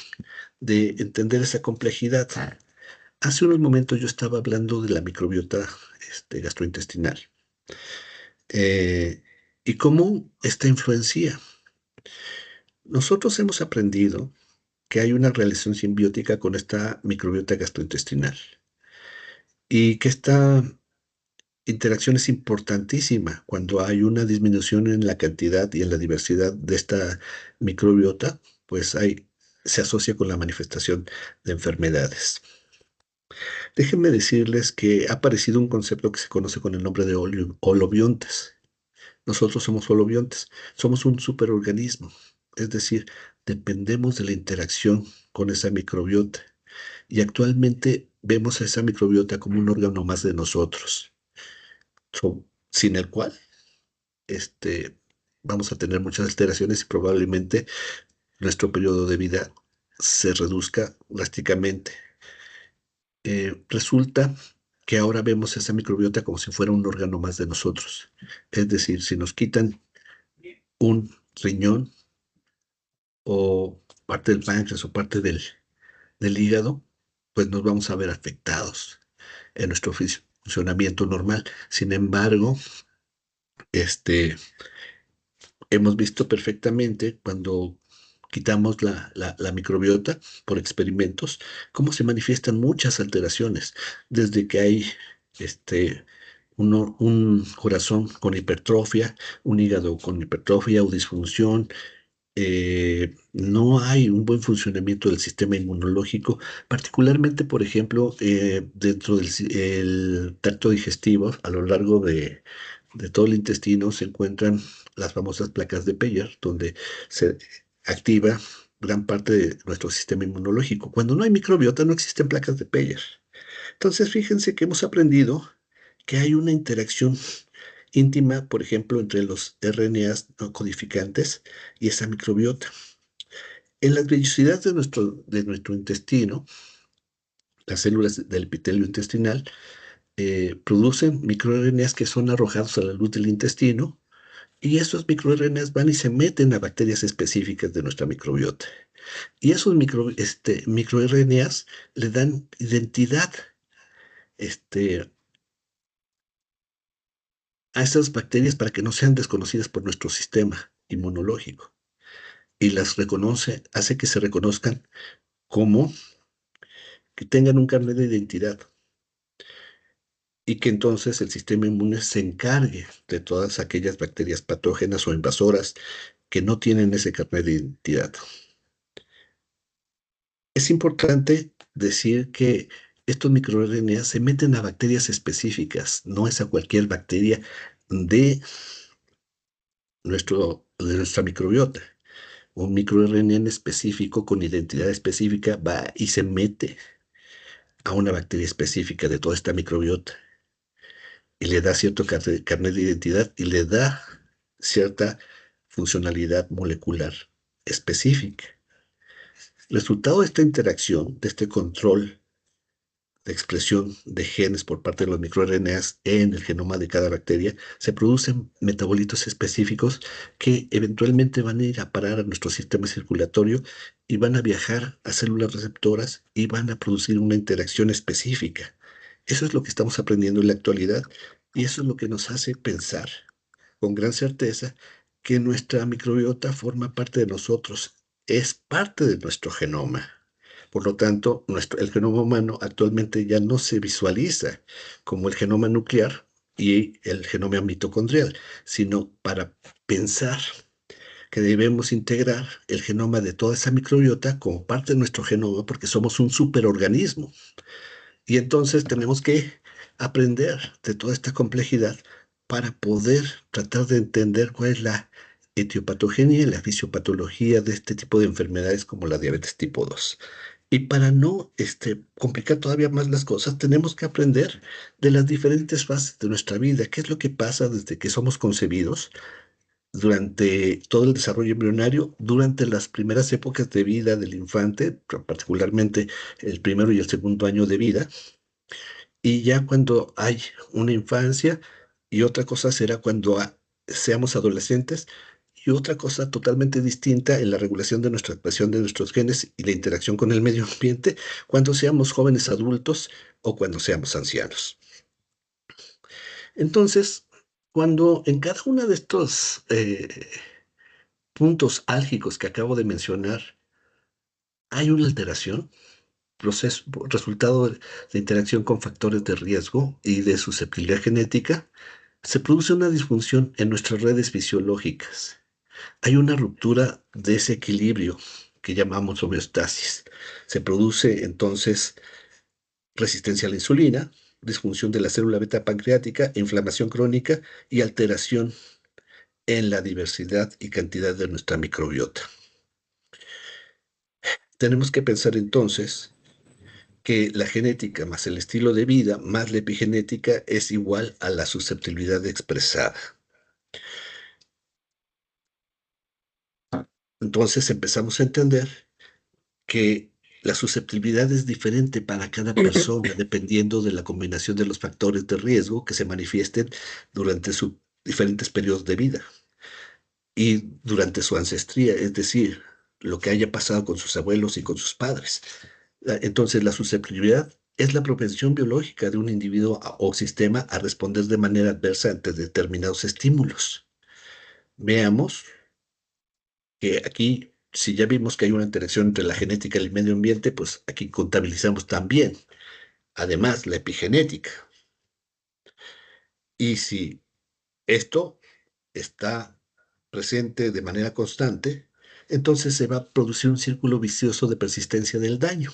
de entender esa complejidad. Hace unos momentos yo estaba hablando de la microbiota gastrointestinal eh, y cómo esta influencia. Nosotros hemos aprendido que hay una relación simbiótica con esta microbiota gastrointestinal y que esta interacción es importantísima cuando hay una disminución en la cantidad y en la diversidad de esta microbiota, pues se asocia con la manifestación de enfermedades. Déjenme decirles que ha aparecido un concepto que se conoce con el nombre de holobiontes. Nosotros somos holobiontes, somos un superorganismo, es decir, dependemos de la interacción con esa microbiota y actualmente vemos a esa microbiota como un órgano más de nosotros, sin el cual este, vamos a tener muchas alteraciones y probablemente nuestro periodo de vida se reduzca drásticamente. Resulta que ahora vemos esa microbiota como si fuera un órgano más de nosotros. Es decir, si nos quitan un riñón o parte del páncreas o parte del hígado, pues nos vamos a ver afectados en nuestro funcionamiento normal. Sin embargo, este, hemos visto perfectamente cuando quitamos la microbiota por experimentos, cómo se manifiestan muchas alteraciones, desde que hay un corazón con hipertrofia, un hígado con hipertrofia o disfunción, no hay un buen funcionamiento del sistema inmunológico, particularmente, por ejemplo, dentro del tracto digestivo, a lo largo de todo el intestino se encuentran las famosas placas de Peyer, donde se activa gran parte de nuestro sistema inmunológico. Cuando no hay microbiota, no existen placas de Peyer. Entonces, fíjense que hemos aprendido que hay una interacción íntima, por ejemplo, entre los RNAs no codificantes y esa microbiota. En las vellosidades de nuestro intestino, las células del epitelio intestinal producen microRNAs que son arrojados a la luz del intestino y esos microRNAs van y se meten a bacterias específicas de nuestra microbiota. Y esos microRNAs le dan identidad este, a esas bacterias para que no sean desconocidas por nuestro sistema inmunológico. Y las reconoce, hace que se reconozcan como que tengan un carnet de identidad y que entonces el sistema inmune se encargue de todas aquellas bacterias patógenas o invasoras que no tienen ese carnet de identidad. Es importante decir que estos microRNA se meten a bacterias específicas, no es a cualquier bacteria de nuestra microbiota. Un microRNA específico con identidad específica va y se mete a una bacteria específica de toda esta microbiota y le da cierto carnet de identidad y le da cierta funcionalidad molecular específica. El resultado de esta interacción, de este control de expresión de genes por parte de los microRNAs en el genoma de cada bacteria, se producen metabolitos específicos que eventualmente van a ir a parar a nuestro sistema circulatorio y van a viajar a células receptoras y van a producir una interacción específica. Eso es lo que estamos aprendiendo en la actualidad y eso es lo que nos hace pensar con gran certeza que nuestra microbiota forma parte de nosotros, es parte de nuestro genoma. Por lo tanto, el genoma humano actualmente ya no se visualiza como el genoma nuclear y el genoma mitocondrial, sino para pensar que debemos integrar el genoma de toda esa microbiota como parte de nuestro genoma porque somos un superorganismo. Y entonces tenemos que aprender de toda esta complejidad para poder tratar de entender cuál es la etiopatogenia y la fisiopatología de este tipo de enfermedades como la diabetes tipo 2. Y para no complicar todavía más las cosas, tenemos que aprender de las diferentes fases de nuestra vida, qué es lo que pasa desde que somos concebidos, durante todo el desarrollo embrionario, durante las primeras épocas de vida del infante, particularmente el primero y el segundo año de vida, y ya cuando hay una infancia, y otra cosa será cuando seamos adolescentes, y otra cosa totalmente distinta en la regulación de nuestra expresión de nuestros genes y la interacción con el medio ambiente, cuando seamos jóvenes adultos o cuando seamos ancianos. Entonces, cuando en cada uno de estos puntos álgicos que acabo de mencionar hay una alteración, proceso, resultado de interacción con factores de riesgo y de susceptibilidad genética, se produce una disfunción en nuestras redes fisiológicas. Hay una ruptura de ese equilibrio que llamamos homeostasis. Se produce entonces resistencia a la insulina, disfunción de la célula beta pancreática, inflamación crónica y alteración en la diversidad y cantidad de nuestra microbiota. Tenemos que pensar entonces que la genética más el estilo de vida más la epigenética es igual a la susceptibilidad expresada. Entonces empezamos a entender que la susceptibilidad es diferente para cada persona dependiendo de la combinación de los factores de riesgo que se manifiesten durante sus diferentes periodos de vida y durante su ancestría, es decir, lo que haya pasado con sus abuelos y con sus padres. Entonces, la susceptibilidad es la propensión biológica de un individuo o sistema a responder de manera adversa ante determinados estímulos. Veamos que aquí, si ya vimos que hay una interacción entre la genética y el medio ambiente, pues aquí contabilizamos también, además, la epigenética. Y si esto está presente de manera constante, entonces se va a producir un círculo vicioso de persistencia del daño.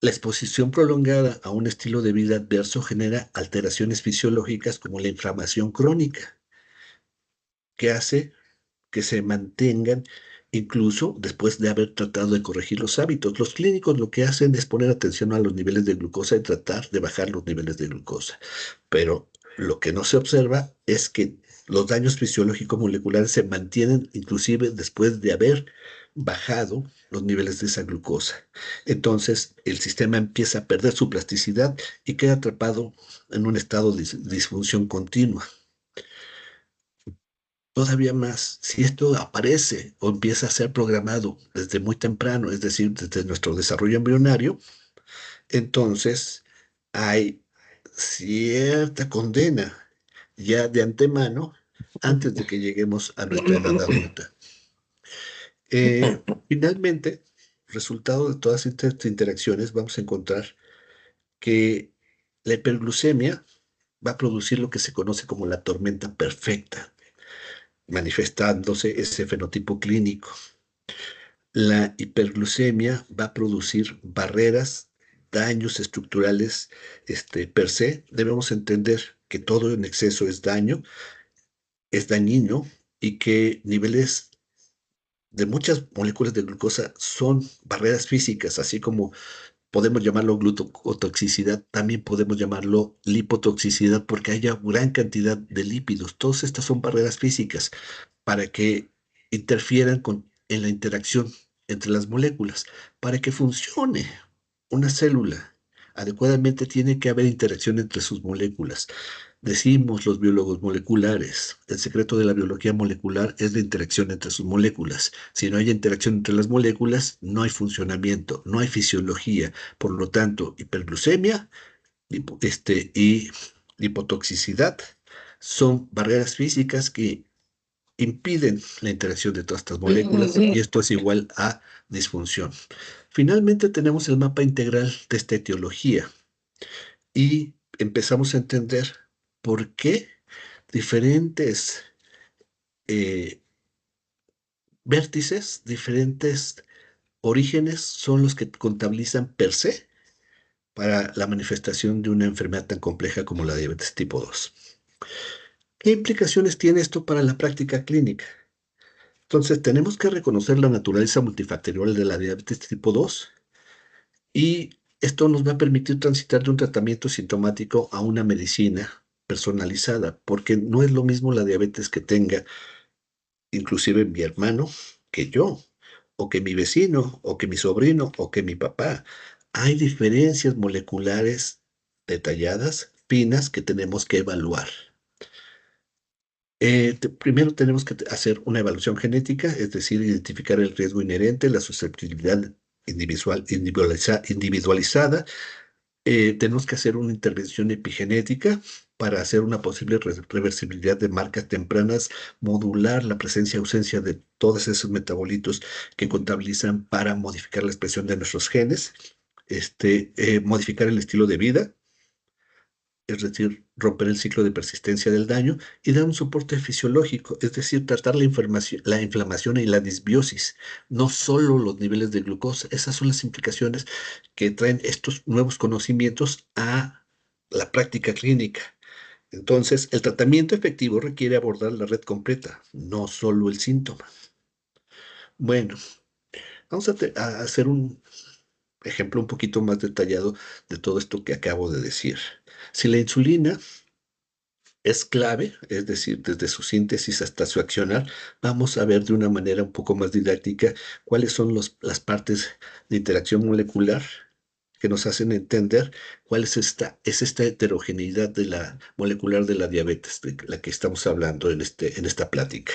La exposición prolongada a un estilo de vida adverso genera alteraciones fisiológicas como la inflamación crónica, que hace que se mantengan incluso después de haber tratado de corregir los hábitos. Los clínicos lo que hacen es poner atención a los niveles de glucosa y tratar de bajar los niveles de glucosa. Pero lo que no se observa es que los daños fisiológicos moleculares se mantienen inclusive después de haber bajado los niveles de esa glucosa. Entonces el sistema empieza a perder su plasticidad y queda atrapado en un estado de disfunción continua. Todavía más, si esto aparece o empieza a ser programado desde muy temprano, es decir, desde nuestro desarrollo embrionario, entonces hay cierta condena ya de antemano antes de que lleguemos a nuestra edad adulta. Finalmente, resultado de todas estas interacciones, vamos a encontrar que la hiperglucemia va a producir lo que se conoce como la tormenta perfecta, manifestándose ese fenotipo clínico. La hiperglucemia va a producir barreras, daños estructurales per se. Debemos entender que todo en exceso es daño, es dañino y que niveles de muchas moléculas de glucosa son barreras físicas, así como podemos llamarlo glucotoxicidad, también podemos llamarlo lipotoxicidad porque haya gran cantidad de lípidos. Todas estas son barreras físicas para que interfieran en la interacción entre las moléculas. Para que funcione una célula adecuadamente tiene que haber interacción entre sus moléculas. Decimos los biólogos moleculares, el secreto de la biología molecular es la interacción entre sus moléculas. Si no hay interacción entre las moléculas, no hay funcionamiento, no hay fisiología. Por lo tanto, hiperglucemia y lipotoxicidad son barreras físicas que impiden la interacción de todas estas moléculas y esto es igual a disfunción. Finalmente tenemos el mapa integral de esta etiología y empezamos a entender por qué diferentes eh, vértices, diferentes orígenes son los que contabilizan per se para la manifestación de una enfermedad tan compleja como la diabetes tipo 2. ¿Qué implicaciones tiene esto para la práctica clínica? Entonces, tenemos que reconocer la naturaleza multifactorial de la diabetes tipo 2 y esto nos va a permitir transitar de un tratamiento sintomático a una medicina personalizada, porque no es lo mismo la diabetes que tenga inclusive mi hermano que yo, o que mi vecino, o que mi sobrino, o que mi papá. Hay diferencias moleculares detalladas, finas, que tenemos que evaluar. Primero tenemos que hacer una evaluación genética, es decir, identificar el riesgo inherente, la susceptibilidad individualizada. Tenemos que hacer una intervención epigenética para hacer una posible reversibilidad de marcas tempranas, modular la presencia-ausencia de todos esos metabolitos que contabilizan para modificar la expresión de nuestros genes, modificar el estilo de vida, es decir, romper el ciclo de persistencia del daño y dar un soporte fisiológico, es decir, tratar la inflamación y la disbiosis, no solo los niveles de glucosa. Esas son las implicaciones que traen estos nuevos conocimientos a la práctica clínica. Entonces, el tratamiento efectivo requiere abordar la red completa, no solo el síntoma. Bueno, vamos a hacer un ejemplo un poquito más detallado de todo esto que acabo de decir. Si la insulina es clave, es decir, desde su síntesis hasta su accionar, vamos a ver de una manera un poco más didáctica cuáles son las partes de interacción molecular que nos hacen entender cuál es esta heterogeneidad de la molecular de la diabetes, de la que estamos hablando en esta plática.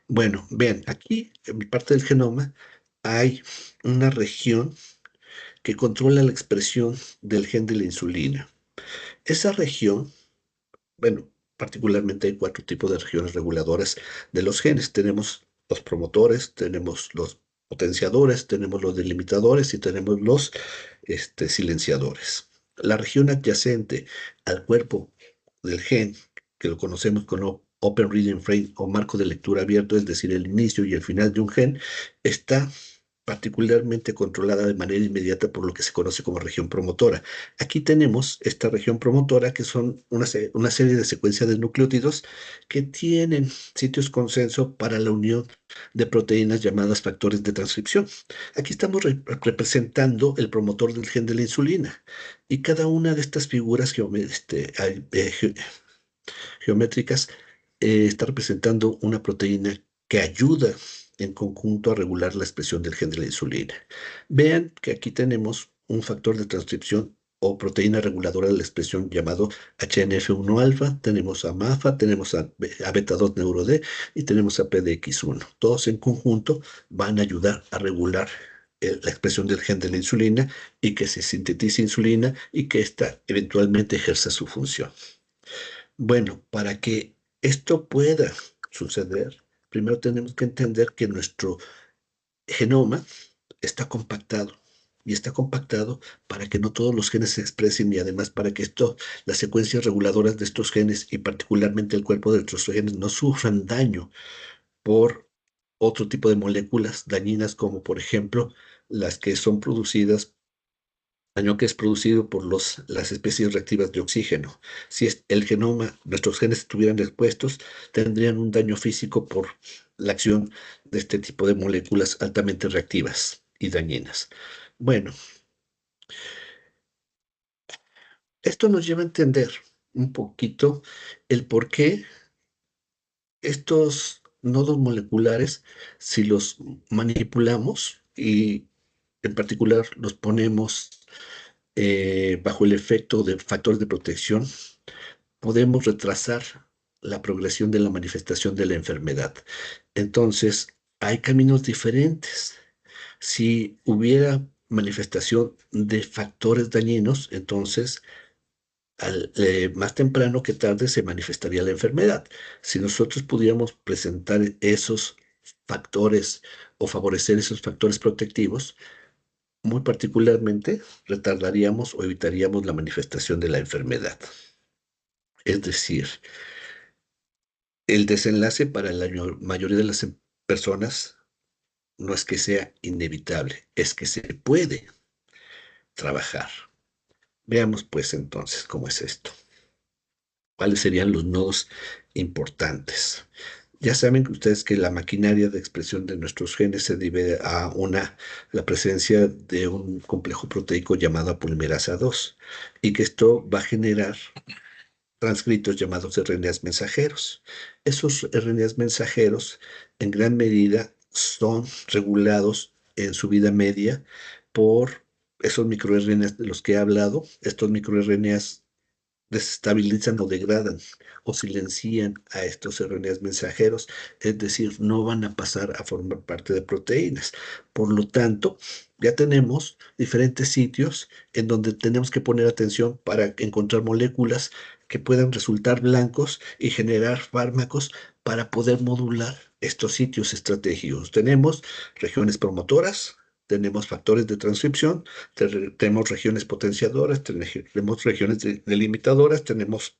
Bueno, vean, aquí en mi parte del genoma hay una región que controla la expresión del gen de la insulina. Esa región, bueno, particularmente hay cuatro tipos de regiones reguladoras de los genes. Tenemos los promotores, tenemos los potenciadores, tenemos los delimitadores y tenemos los silenciadores. La región adyacente al cuerpo del gen, que lo conocemos como Open Reading Frame o marco de lectura abierto, es decir, el inicio y el final de un gen, está particularmente controlada de manera inmediata por lo que se conoce como región promotora. Aquí tenemos esta región promotora que son una serie de secuencias de nucleótidos que tienen sitios consenso para la unión de proteínas llamadas factores de transcripción. Aquí estamos representando el promotor del gen de la insulina y cada una de estas figuras geométricas está representando una proteína que ayuda en conjunto a regular la expresión del gen de la insulina. Vean que aquí tenemos un factor de transcripción o proteína reguladora de la expresión llamado HNF1-alfa, tenemos a MAFA, tenemos a beta 2 neuro D y tenemos a PDX1. Todos en conjunto van a ayudar a regular la expresión del gen de la insulina y que se sintetice insulina y que ésta eventualmente ejerza su función. Bueno, para que esto pueda suceder, primero tenemos que entender que nuestro genoma está compactado y está compactado para que no todos los genes se expresen y además para que las secuencias reguladoras de estos genes y particularmente el cuerpo de nuestros genes no sufran daño por otro tipo de moléculas dañinas como por ejemplo las que son producidas daño que es producido por las especies reactivas de oxígeno. Si el genoma, nuestros genes estuvieran expuestos, tendrían un daño físico por la acción de este tipo de moléculas altamente reactivas y dañinas. Bueno, esto nos lleva a entender un poquito el por qué estos nodos moleculares, si los manipulamos y en particular los ponemos bajo el efecto de factores de protección, podemos retrasar la progresión de la manifestación de la enfermedad. Entonces, hay caminos diferentes. Si hubiera manifestación de factores dañinos, entonces más temprano que tarde se manifestaría la enfermedad. Si nosotros pudiéramos presentar esos factores o favorecer esos factores protectivos, muy particularmente retardaríamos o evitaríamos la manifestación de la enfermedad. Es decir, el desenlace para la mayoría de las personas no es que sea inevitable, es que se puede trabajar. Veamos pues entonces cómo es esto. ¿Cuáles serían los nodos importantes? Ya saben ustedes que la maquinaria de expresión de nuestros genes se debe a la presencia de un complejo proteico llamado polimerasa 2 y que esto va a generar transcritos llamados RNAs mensajeros. Esos RNAs mensajeros en gran medida son regulados en su vida media por esos microRNAs de los que he hablado. Estos microRNAs desestabilizan o degradan o silencian a estos RNAs mensajeros, es decir, no van a pasar a formar parte de proteínas. Por lo tanto, ya tenemos diferentes sitios en donde tenemos que poner atención para encontrar moléculas que puedan resultar blancos y generar fármacos para poder modular estos sitios estratégicos. Tenemos regiones promotoras, tenemos factores de transcripción, tenemos regiones potenciadoras, tenemos regiones delimitadoras, tenemos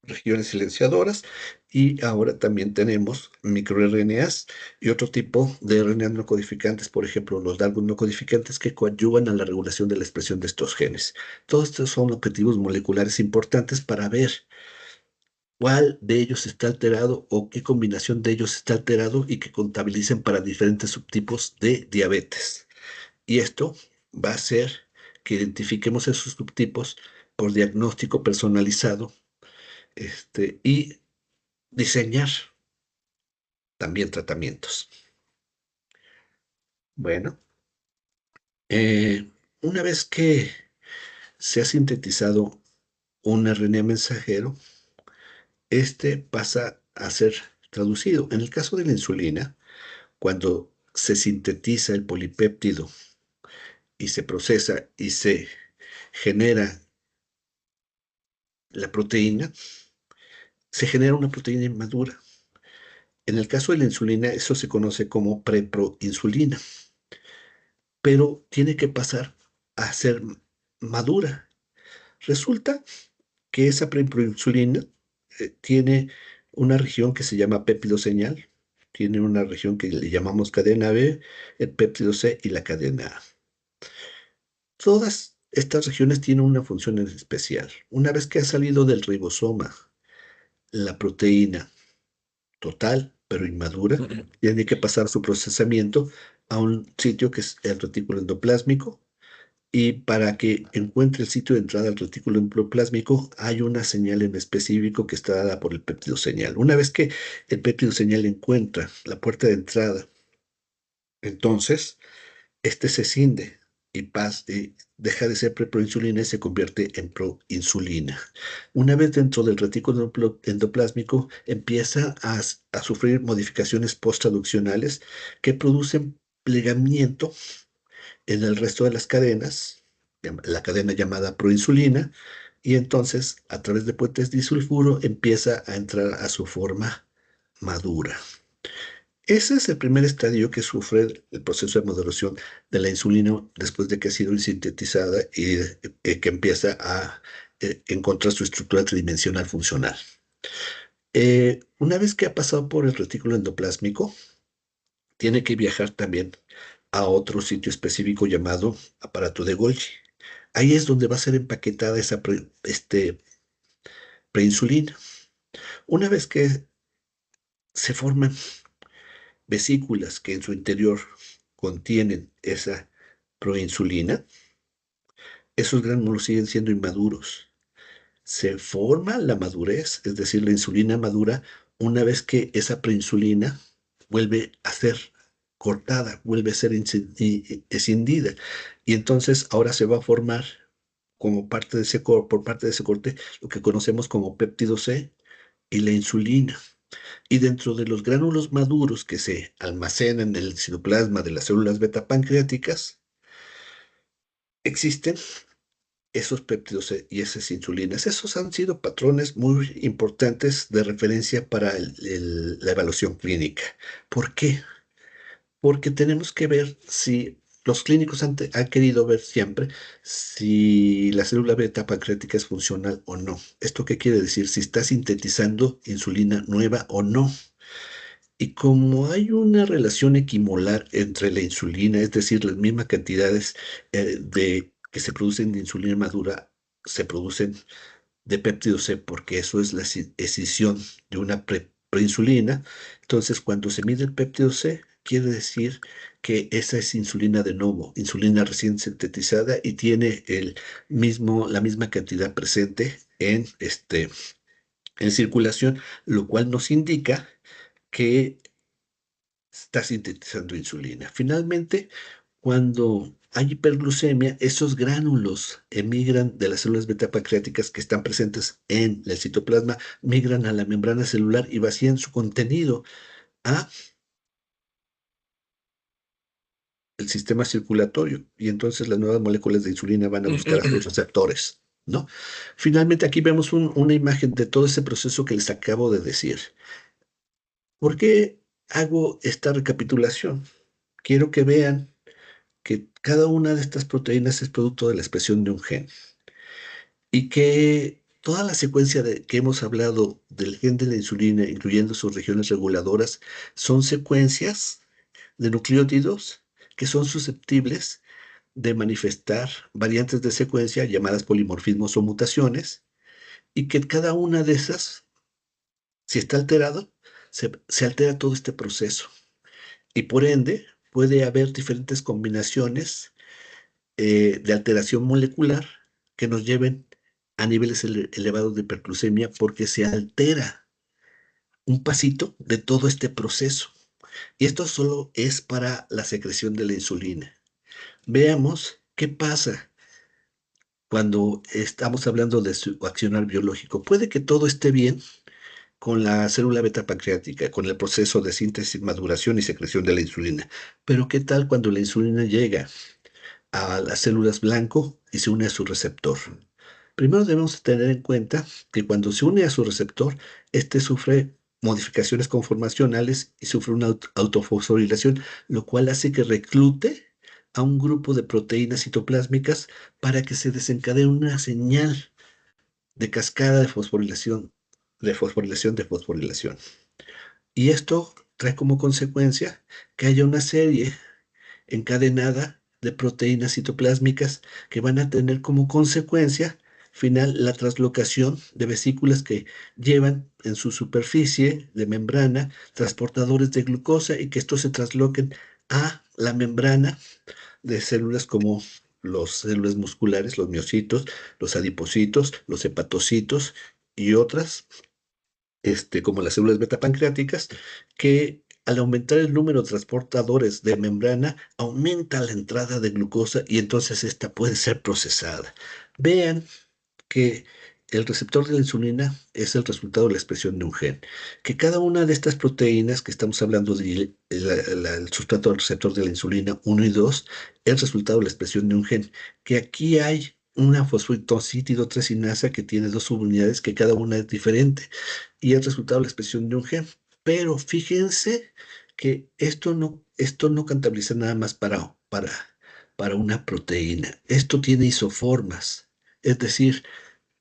regiones silenciadoras y ahora también tenemos microRNAs y otro tipo de RNAs no codificantes, por ejemplo, los DARPA no codificantes que coadyuvan a la regulación de la expresión de estos genes. Todos estos son objetivos moleculares importantes para ver cuál de ellos está alterado o qué combinación de ellos está alterado y que contabilicen para diferentes subtipos de diabetes. Y esto va a hacer que identifiquemos esos subtipos por diagnóstico personalizado, y diseñar también tratamientos. Bueno, una vez que se ha sintetizado un RNA mensajero, este pasa a ser traducido. En el caso de la insulina, cuando se sintetiza el polipéptido y se procesa y se genera la proteína, se genera una proteína inmadura. En el caso de la insulina, eso se conoce como preproinsulina, pero tiene que pasar a ser madura. Resulta que esa preproinsulina tiene una región que se llama péptido señal, tiene una región que le llamamos cadena B, el péptido C y la cadena A. Todas estas regiones tienen una función en especial. Una vez que ha salido del ribosoma la proteína total, pero inmadura, tiene que pasar su procesamiento a un sitio que es el retículo endoplásmico. Y para que encuentre el sitio de entrada al retículo endoplásmico, hay una señal en específico que está dada por el péptido señal. Una vez que el péptido señal encuentra la puerta de entrada, entonces este se cinde y deja de ser preproinsulina y se convierte en proinsulina. Una vez dentro del retículo endoplásmico, empieza a sufrir modificaciones posttraduccionales que producen plegamiento en el resto de las cadenas, la cadena llamada proinsulina, y entonces a través de puentes disulfuro empieza a entrar a su forma madura. Ese es el primer estadio que sufre el proceso de maduración de la insulina después de que ha sido sintetizada y que empieza a encontrar su estructura tridimensional funcional. Una vez que ha pasado por el retículo endoplásmico, tiene que viajar también a otro sitio específico llamado aparato de Golgi. Ahí es donde va a ser empaquetada esa preinsulina. Una vez que se forman vesículas que en su interior contienen esa proinsulina, esos gránulos siguen siendo inmaduros. Se forma la madurez, es decir, la insulina madura una vez que esa preinsulina vuelve a ser cortada, vuelve a ser escindida. Y entonces ahora se va a formar como parte de por parte de ese corte lo que conocemos como péptido C y la insulina. Y dentro de los gránulos maduros que se almacenan en el citoplasma de las células beta pancreáticas, existen esos péptidos y esas insulinas. Esos han sido patrones muy importantes de referencia para la evaluación clínica. ¿Por qué? Porque tenemos que ver si los clínicos han querido ver siempre si la célula beta pancreática es funcional o no. ¿Esto qué quiere decir? Si está sintetizando insulina nueva o no. Y como hay una relación equimolar entre la insulina, es decir, las mismas cantidades que se producen de insulina madura, se producen de péptido C, porque eso es la escisión de una preinsulina. Entonces, cuando se mide el péptido C, quiere decir que esa es insulina de nuevo, insulina recién sintetizada y tiene la misma cantidad presente en circulación, lo cual nos indica que está sintetizando insulina. Finalmente, cuando hay hiperglucemia, esos gránulos emigran de las células beta pancreáticas que están presentes en el citoplasma, migran a la membrana celular y vacían su contenido a el sistema circulatorio. Y entonces las nuevas moléculas de insulina van a buscar a sus receptores, ¿no? Finalmente, aquí vemos una imagen de todo ese proceso que les acabo de decir. ¿Por qué hago esta recapitulación? Quiero que vean que cada una de estas proteínas es producto de la expresión de un gen y que toda la secuencia que hemos hablado del gen de la insulina, incluyendo sus regiones reguladoras, son secuencias de nucleótidos que son susceptibles de manifestar variantes de secuencia llamadas polimorfismos o mutaciones y que cada una de esas, si está alterado, se altera todo este proceso y por ende puede haber diferentes combinaciones de alteración molecular que nos lleven a niveles elevados de hiperglucemia porque se altera un pasito de todo este proceso. Y esto solo es para la secreción de la insulina. Veamos qué pasa cuando estamos hablando de su accionar biológico. Puede que todo esté bien con la célula beta pancreática, con el proceso de síntesis, maduración y secreción de la insulina. Pero ¿qué tal cuando la insulina llega a las células blanco y se une a su receptor? Primero debemos tener en cuenta que cuando se une a su receptor, este sufre modificaciones conformacionales y sufre una autofosforilación, lo cual hace que reclute a un grupo de proteínas citoplásmicas para que se desencadene una señal de cascada de fosforilación, de fosforilación. Y esto trae como consecuencia que haya una serie encadenada de proteínas citoplásmicas que van a tener como consecuencia final la translocación de vesículas que llevan en su superficie de membrana transportadores de glucosa y que estos se trasloquen a la membrana de células como las células musculares, los miocitos, los adipocitos, los hepatocitos y otras como las células beta pancreáticas, que al aumentar el número de transportadores de membrana, aumenta la entrada de glucosa y entonces esta puede ser procesada. Vean que el receptor de la insulina es el resultado de la expresión de un gen, que cada una de estas proteínas que estamos hablando del sustrato del receptor de la insulina 1 y 2 es el resultado de la expresión de un gen, que aquí hay una fosfolipidotresinasa que tiene dos subunidades que cada una es diferente y el resultado de la expresión de un gen. Pero fíjense que esto no contabiliza nada más para una proteína. Esto tiene isoformas, es decir,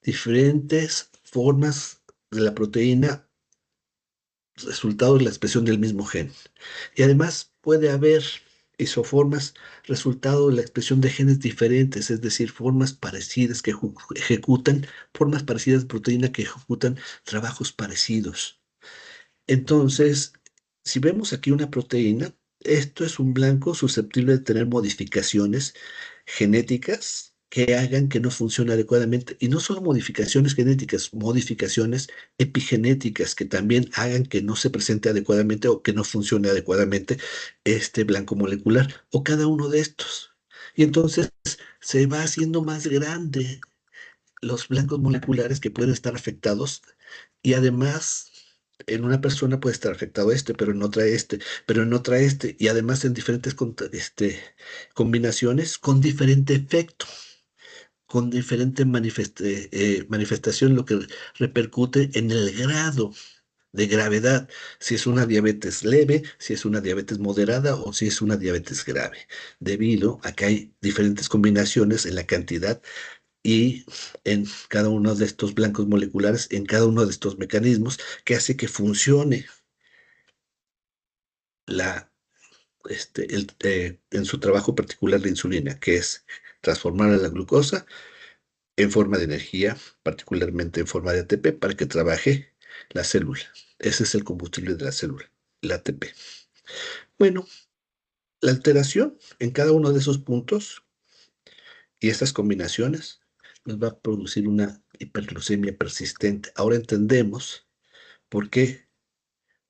diferentes formas de la proteína, resultado de la expresión del mismo gen. Y además puede haber isoformas, resultado de la expresión de genes diferentes, es decir, formas parecidas que ejecutan, formas parecidas de proteína que ejecutan trabajos parecidos. Entonces, si vemos aquí una proteína, esto es un blanco susceptible de tener modificaciones genéticas que hagan que no funcione adecuadamente. Y no solo modificaciones genéticas, modificaciones epigenéticas que también hagan que no se presente adecuadamente o que no funcione adecuadamente este blanco molecular o cada uno de estos. Y entonces se va haciendo más grande los blancos moleculares que pueden estar afectados y además en una persona puede estar afectado este, pero en otra este, pero en otra este, y además en diferentes combinaciones con diferente efecto, con diferente manifestación, lo que repercute en el grado de gravedad, si es una diabetes leve, si es una diabetes moderada o si es una diabetes grave, debido a que hay diferentes combinaciones en la cantidad y en cada uno de estos blancos moleculares, en cada uno de estos mecanismos que hace que funcione la, en su trabajo particular la insulina, que es transformar a la glucosa en forma de energía, particularmente en forma de ATP, para que trabaje la célula. Ese es el combustible de la célula, el ATP. Bueno, la alteración en cada uno de esos puntos y estas combinaciones nos va a producir una hiperglucemia persistente. Ahora entendemos por qué,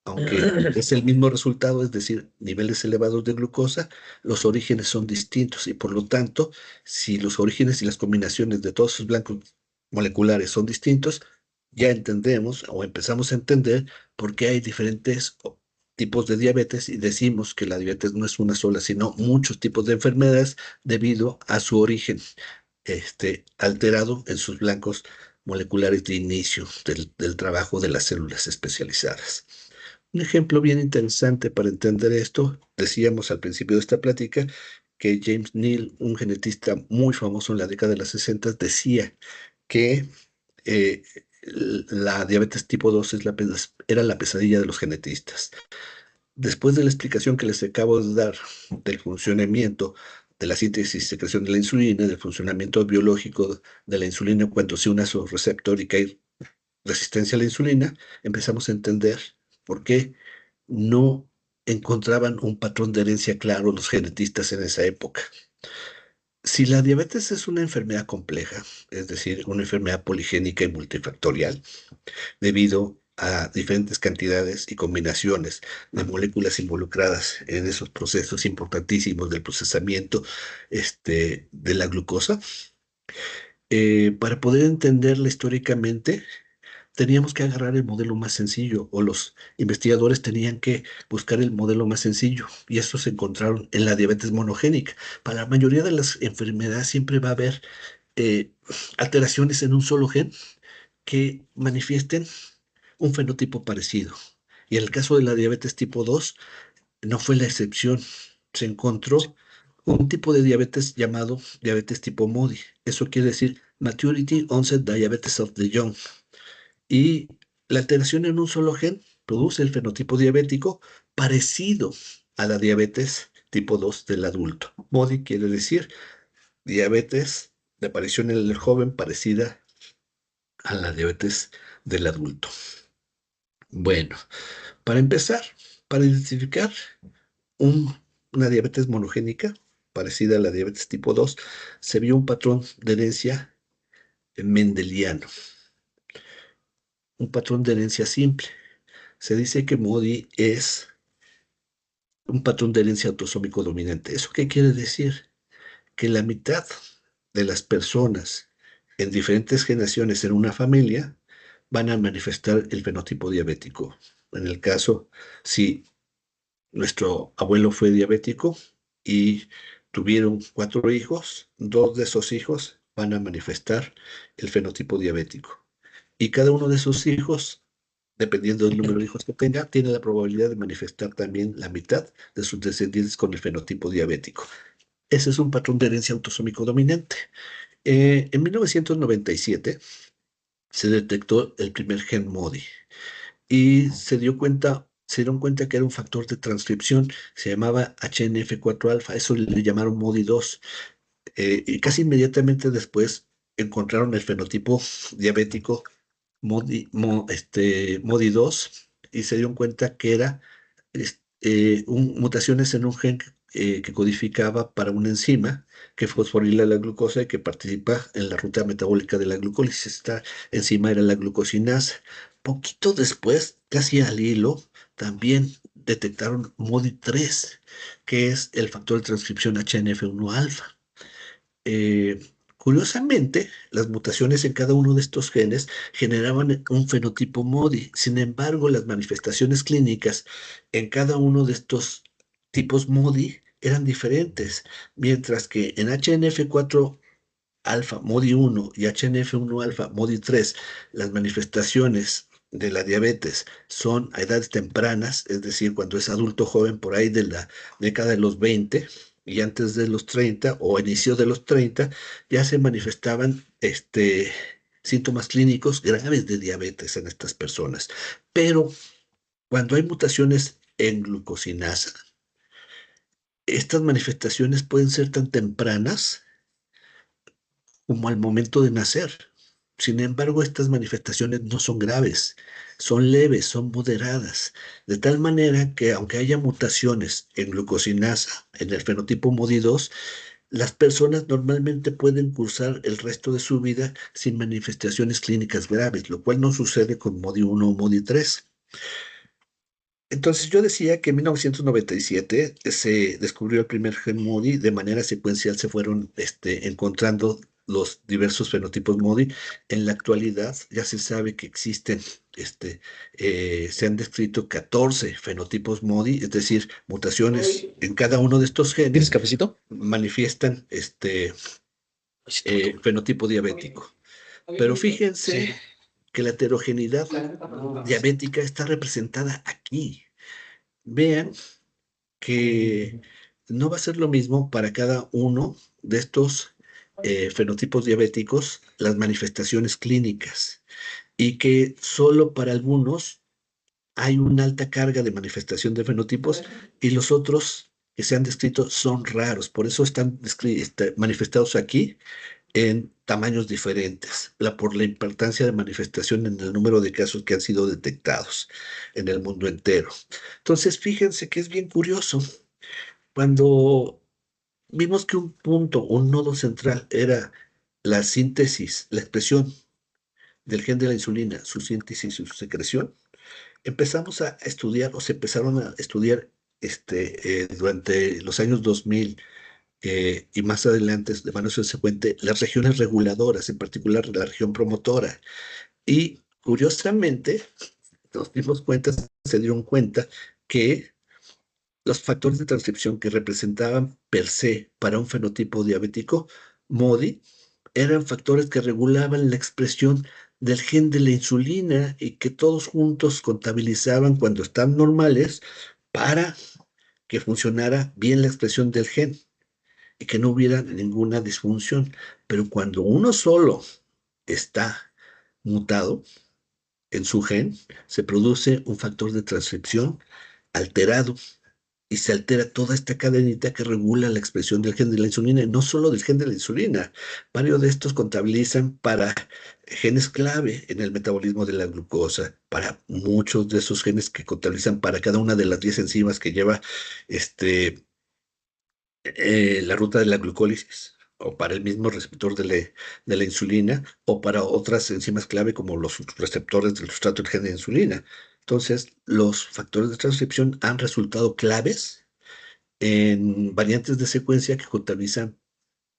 aunque es el mismo resultado, es decir, niveles elevados de glucosa, los orígenes son distintos y por lo tanto, si los orígenes y las combinaciones de todos esos blancos moleculares son distintos, ya entendemos o empezamos a entender por qué hay diferentes tipos de diabetes y decimos que la diabetes no es una sola, sino muchos tipos de enfermedades debido a su origen alterado en sus blancos moleculares de inicio del trabajo de las células especializadas. Un ejemplo bien interesante para entender esto, decíamos al principio de esta plática que James Neal, un genetista muy famoso en la década de los 60, decía que eh, la diabetes tipo 2 era la pesadilla de los genetistas. Después de la explicación que les acabo de dar del funcionamiento de la síntesis y secreción de la insulina, del funcionamiento biológico de la insulina cuando se une a su receptor y que hay resistencia a la insulina, empezamos a entender por qué no encontraban un patrón de herencia claro los genetistas en esa época. Si la diabetes es una enfermedad compleja, es decir, una enfermedad poligénica y multifactorial, debido a diferentes cantidades y combinaciones de moléculas involucradas en esos procesos importantísimos del procesamiento de la glucosa, para poder entenderla históricamente, teníamos que agarrar el modelo más sencillo o los investigadores tenían que buscar el modelo más sencillo y estos se encontraron en la diabetes monogénica. Para la mayoría de las enfermedades siempre va a haber eh, alteraciones en un solo gen que manifiesten un fenotipo parecido. Y en el caso de la diabetes tipo 2 no fue la excepción. Se encontró un tipo de diabetes llamado diabetes tipo MODY. Eso quiere decir Maturity Onset Diabetes of the Young. Y la alteración en un solo gen produce el fenotipo diabético parecido a la diabetes tipo 2 del adulto. MODY quiere decir diabetes de aparición en el joven parecida a la diabetes del adulto. Bueno, para empezar, para identificar un- una diabetes monogénica parecida a la diabetes tipo 2, se vio un patrón de herencia mendeliano, un patrón de herencia simple. Se dice que MODY es un patrón de herencia autosómico dominante. ¿Eso qué quiere decir? Que la mitad de las personas en diferentes generaciones en una familia van a manifestar el fenotipo diabético. En el caso, si nuestro abuelo fue diabético y tuvieron 4 hijos, 2 de esos hijos van a manifestar el fenotipo diabético. Y cada uno de esos hijos, dependiendo del número de hijos que tenga, tiene la probabilidad de manifestar también la mitad de sus descendientes con el fenotipo diabético. Ese es un patrón de herencia autosómico dominante. En 1997 se detectó el primer gen MODY y se dieron cuenta que era un factor de transcripción, se llamaba HNF4 alfa, eso le llamaron MODY 2, y casi inmediatamente después encontraron el fenotipo diabético MODY 2 y se dieron cuenta que era mutaciones en un gen que codificaba para una enzima que fosforila la glucosa y que participa en la ruta metabólica de la glucólisis. Esta enzima era la glucosinasa. Poquito después, casi al hilo, también detectaron MODY3, que es el factor de transcripción HNF1 alfa. Curiosamente, las mutaciones en cada uno de estos genes generaban un fenotipo MODY. Sin embargo, las manifestaciones clínicas en cada uno de estos tipos MODY eran diferentes, mientras que en HNF4 alfa MODY 1 y HNF1 alfa MODY 3, las manifestaciones de la diabetes son a edades tempranas, es decir, cuando es adulto joven por ahí de la década de los 20 y antes de los 30 o inicio de los 30, ya se manifestaban síntomas clínicos graves de diabetes en estas personas. Pero cuando hay mutaciones en glucosinasa, estas manifestaciones pueden ser tan tempranas como al momento de nacer. Sin embargo, estas manifestaciones no son graves, son leves, son moderadas, de tal manera que aunque haya mutaciones en glucosinasa, en el fenotipo MODY2, las personas normalmente pueden cursar el resto de su vida sin manifestaciones clínicas graves, lo cual no sucede con MODY 1 o MODY 3. Entonces yo decía que en 1997 se descubrió el primer gen MODY, de manera secuencial se fueron encontrando los diversos fenotipos MODY. En la actualidad ya se sabe que existen, se han descrito 14 fenotipos MODY, es decir, mutaciones en cada uno de estos ¿Tienes genes cafecito? manifiestan Ay, sí, por favor. fenotipo diabético. Pero Sí. fíjense que la heterogeneidad diabética está representada aquí. Vean que no va a ser lo mismo para cada uno de estos fenotipos diabéticos las manifestaciones clínicas y que solo para algunos hay una alta carga de manifestación de fenotipos y los otros que se han descrito son raros. Por eso están manifestados aquí en tamaños diferentes, por la importancia de manifestación en el número de casos que han sido detectados en el mundo entero. Entonces, fíjense que es bien curioso. Cuando vimos que un punto, un nodo central era la síntesis, la expresión del gen de la insulina, su síntesis y su secreción, empezamos a estudiar o se empezaron a estudiar durante los años 2000 y más adelante de manera subsecuente las regiones reguladoras, en particular la región promotora. Y curiosamente nos dimos cuenta, se dieron cuenta que los factores de transcripción que representaban per se para un fenotipo diabético, MODY, eran factores que regulaban la expresión del gen de la insulina y que todos juntos contabilizaban cuando están normales para que funcionara bien la expresión del gen y que no hubiera ninguna disfunción. Pero cuando uno solo está mutado en su gen, se produce un factor de transcripción alterado y se altera toda esta cadenita que regula la expresión del gen de la insulina, y no solo del gen de la insulina. Varios de estos contabilizan para genes clave en el metabolismo de la glucosa, para muchos de esos genes que contabilizan para cada una de las 10 enzimas que lleva la ruta de la glucólisis, o para el mismo receptor de la insulina, o para otras enzimas clave como los receptores del sustrato del gen de insulina. Entonces, los factores de transcripción han resultado claves en variantes de secuencia que contabilizan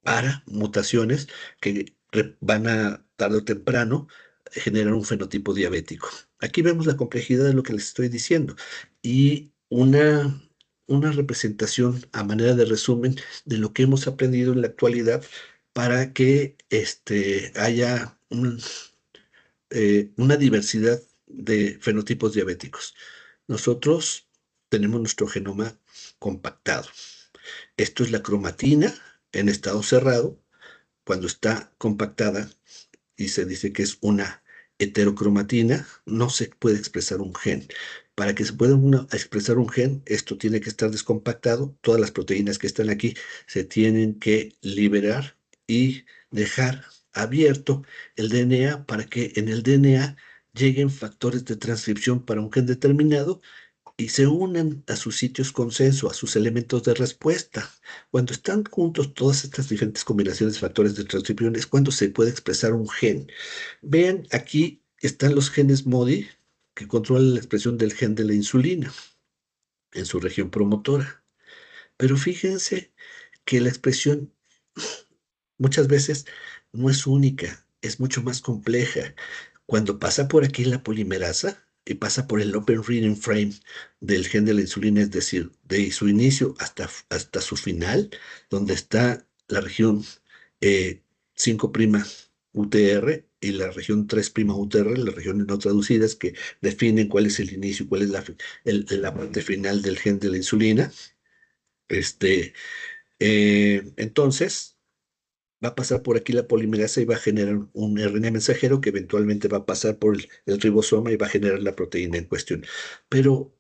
para mutaciones que van a tarde o temprano generar un fenotipo diabético. Aquí vemos la complejidad de lo que les estoy diciendo y una representación a manera de resumen de lo que hemos aprendido en la actualidad para que haya una diversidad de fenotipos diabéticos. Nosotros tenemos nuestro genoma compactado. Esto es la cromatina en estado cerrado, cuando está compactada y se dice que es una heterocromatina, no se puede expresar un gen. Para que se pueda expresar un gen, esto tiene que estar descompactado, todas las proteínas que están aquí se tienen que liberar y dejar abierto el DNA para que en el DNA lleguen factores de transcripción para un gen determinado y se unen a sus sitios consenso, a sus elementos de respuesta. Cuando están juntos todas estas diferentes combinaciones de factores de transcripción es cuando se puede expresar un gen. Vean, aquí están los genes MODI que controlan la expresión del gen de la insulina en su región promotora. Pero fíjense que la expresión muchas veces no es única, es mucho más compleja. Cuando pasa por aquí la polimerasa y pasa por el open reading frame del gen de la insulina, es decir, de su inicio hasta su final, donde está la región 5' UTR y la región 3' UTR, las regiones no traducidas que definen cuál es el inicio y cuál es la parte final del gen de la insulina. Este, entonces, va a pasar por aquí la polimerasa y va a generar un RNA mensajero que eventualmente va a pasar por el ribosoma y va a generar la proteína en cuestión. Pero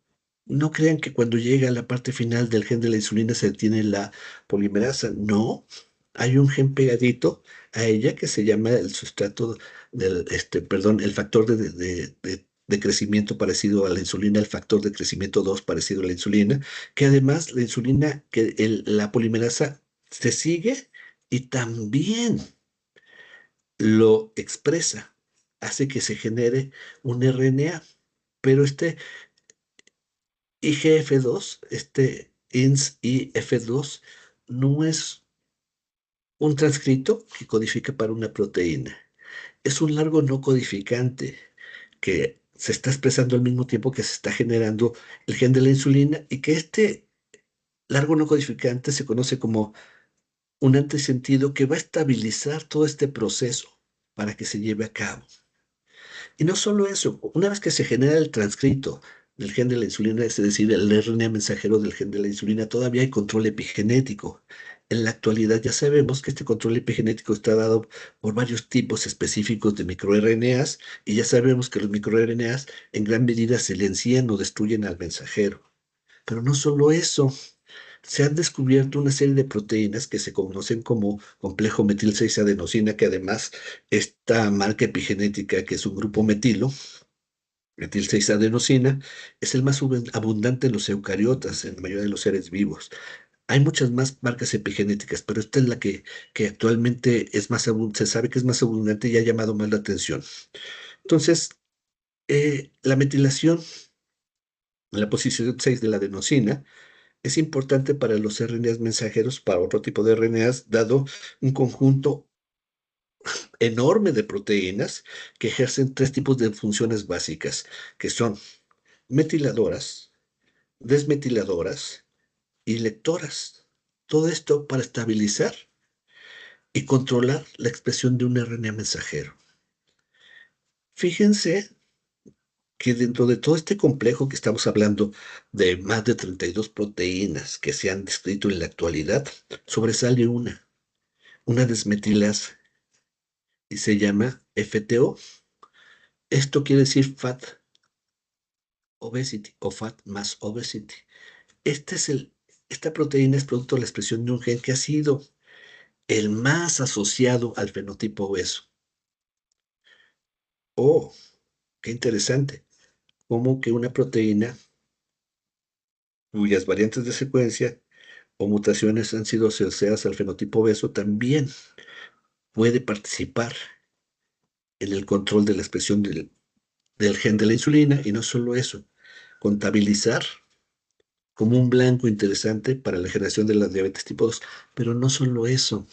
no crean que cuando llega a la parte final del gen de la insulina se detiene la polimerasa. No, hay un gen pegadito a ella que se llama el sustrato perdón, el factor de crecimiento parecido a la insulina, el factor de crecimiento 2 parecido a la insulina, que además la insulina, la polimerasa se sigue y también lo expresa, hace que se genere un RNA, pero este IGF-2, este INS-IF2, no es un transcrito que codifica para una proteína, es un largo no codificante que se está expresando al mismo tiempo que se está generando el gen de la insulina y que este largo no codificante se conoce como un antisentido que va a estabilizar todo este proceso para que se lleve a cabo. Y no solo eso, una vez que se genera el transcrito del gen de la insulina, es decir, el RNA mensajero del gen de la insulina, todavía hay control epigenético. En la actualidad ya sabemos que este control epigenético está dado por varios tipos específicos de microRNAs y ya sabemos que los microRNAs en gran medida silencian o destruyen al mensajero. Pero no solo eso, se han descubierto una serie de proteínas que se conocen como complejo metil 6-adenosina, que además esta marca epigenética, que es un grupo metilo, metil 6-adenosina, es el más abundante en los eucariotas, en la mayoría de los seres vivos. Hay muchas más marcas epigenéticas, pero esta es la que actualmente es más se sabe que es más abundante y ha llamado más la atención. Entonces, la metilación, la posición 6 de la adenosina, es importante para los RNAs mensajeros, para otro tipo de RNAs, dado un conjunto enorme de proteínas que ejercen tres tipos de funciones básicas, que son metiladoras, desmetiladoras y lectoras. Todo esto para estabilizar y controlar la expresión de un RNA mensajero. Fíjense que dentro de todo este complejo que estamos hablando de más de 32 proteínas que se han descrito en la actualidad, sobresale una desmetilasa y se llama FTO. Esto quiere decir Fat Obesity o Fat Mass Obesity. Este es esta proteína es producto de la expresión de un gen que ha sido el más asociado al fenotipo obeso. Oh, qué interesante. Como que una proteína cuyas variantes de secuencia o mutaciones han sido asociadas al fenotipo obeso también puede participar en el control de la expresión del gen de la insulina y no solo eso, contabilizar como un blanco interesante para la generación de la diabetes tipo 2. Pero no solo eso,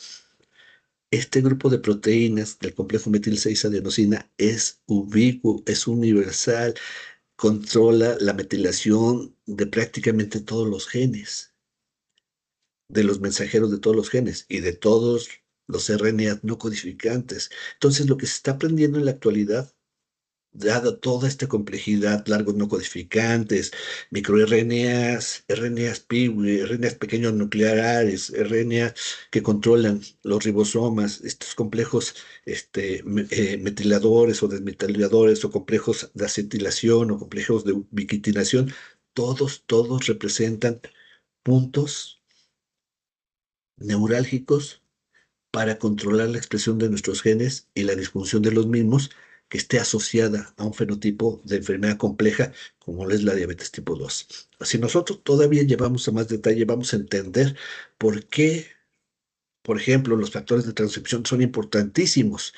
este grupo de proteínas del complejo metil 6-adenosina es ubicuo, es universal, controla la metilación de prácticamente todos los genes, de los mensajeros de todos los genes y de todos los RNA no codificantes. Entonces, lo que se está aprendiendo en la actualidad, dada toda esta complejidad, largos no codificantes, microRNAs, RNAs PIWI, RNAs pequeños nucleares, RNA que controlan los ribosomas, estos complejos metiladores o desmetiladores o complejos de acetilación o complejos de ubiquitinación, todos representan puntos neurálgicos para controlar la expresión de nuestros genes y la disfunción de los mismos que esté asociada a un fenotipo de enfermedad compleja como lo es la diabetes tipo 2. Si nosotros todavía llevamos a más detalle, vamos a entender por qué, por ejemplo, los factores de transcripción son importantísimos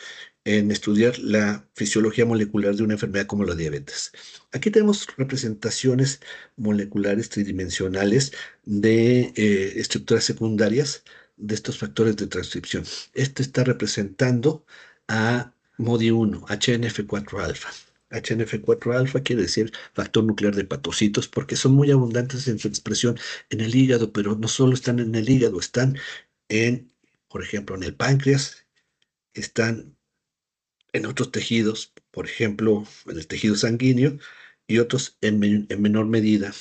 en estudiar la fisiología molecular de una enfermedad como la diabetes. Aquí tenemos representaciones moleculares tridimensionales de estructuras secundarias de estos factores de transcripción. Este está representando a MODI1, HNF4-alfa. HNF4-alfa quiere decir factor nuclear de hepatocitos porque son muy abundantes en su expresión en el hígado, pero no solo están en el hígado, están en, por ejemplo, en el páncreas, están en otros tejidos, por ejemplo, en el tejido sanguíneo, y otros en menor medida,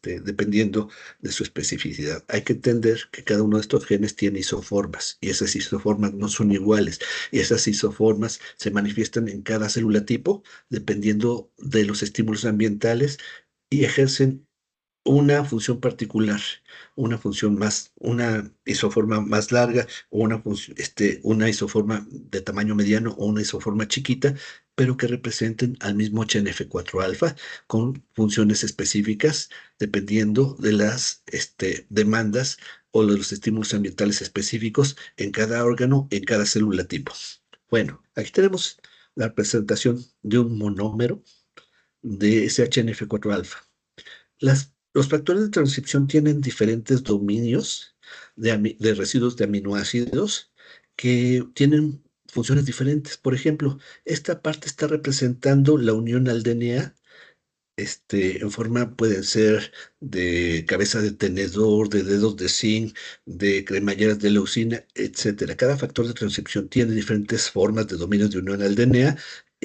dependiendo de su especificidad. Hay que entender que cada uno de estos genes tiene isoformas, y esas isoformas no son iguales, y esas isoformas se manifiestan en cada célula tipo, dependiendo de los estímulos ambientales, y ejercen una función particular, una función más, una isoforma más larga o una isoforma de tamaño mediano o una isoforma chiquita, pero que representen al mismo HNF4 alfa con funciones específicas dependiendo de las demandas o de los estímulos ambientales específicos en cada órgano, en cada célula tipo. Bueno, aquí tenemos la presentación de un monómero de ese HNF4 alfa. Los factores de transcripción tienen diferentes dominios de residuos de aminoácidos que tienen funciones diferentes. Por ejemplo, esta parte está representando la unión al DNA. En forma pueden ser de cabeza de tenedor, de dedos de zinc, de cremalleras de leucina, etcétera. Cada factor de transcripción tiene diferentes formas de dominios de unión al DNA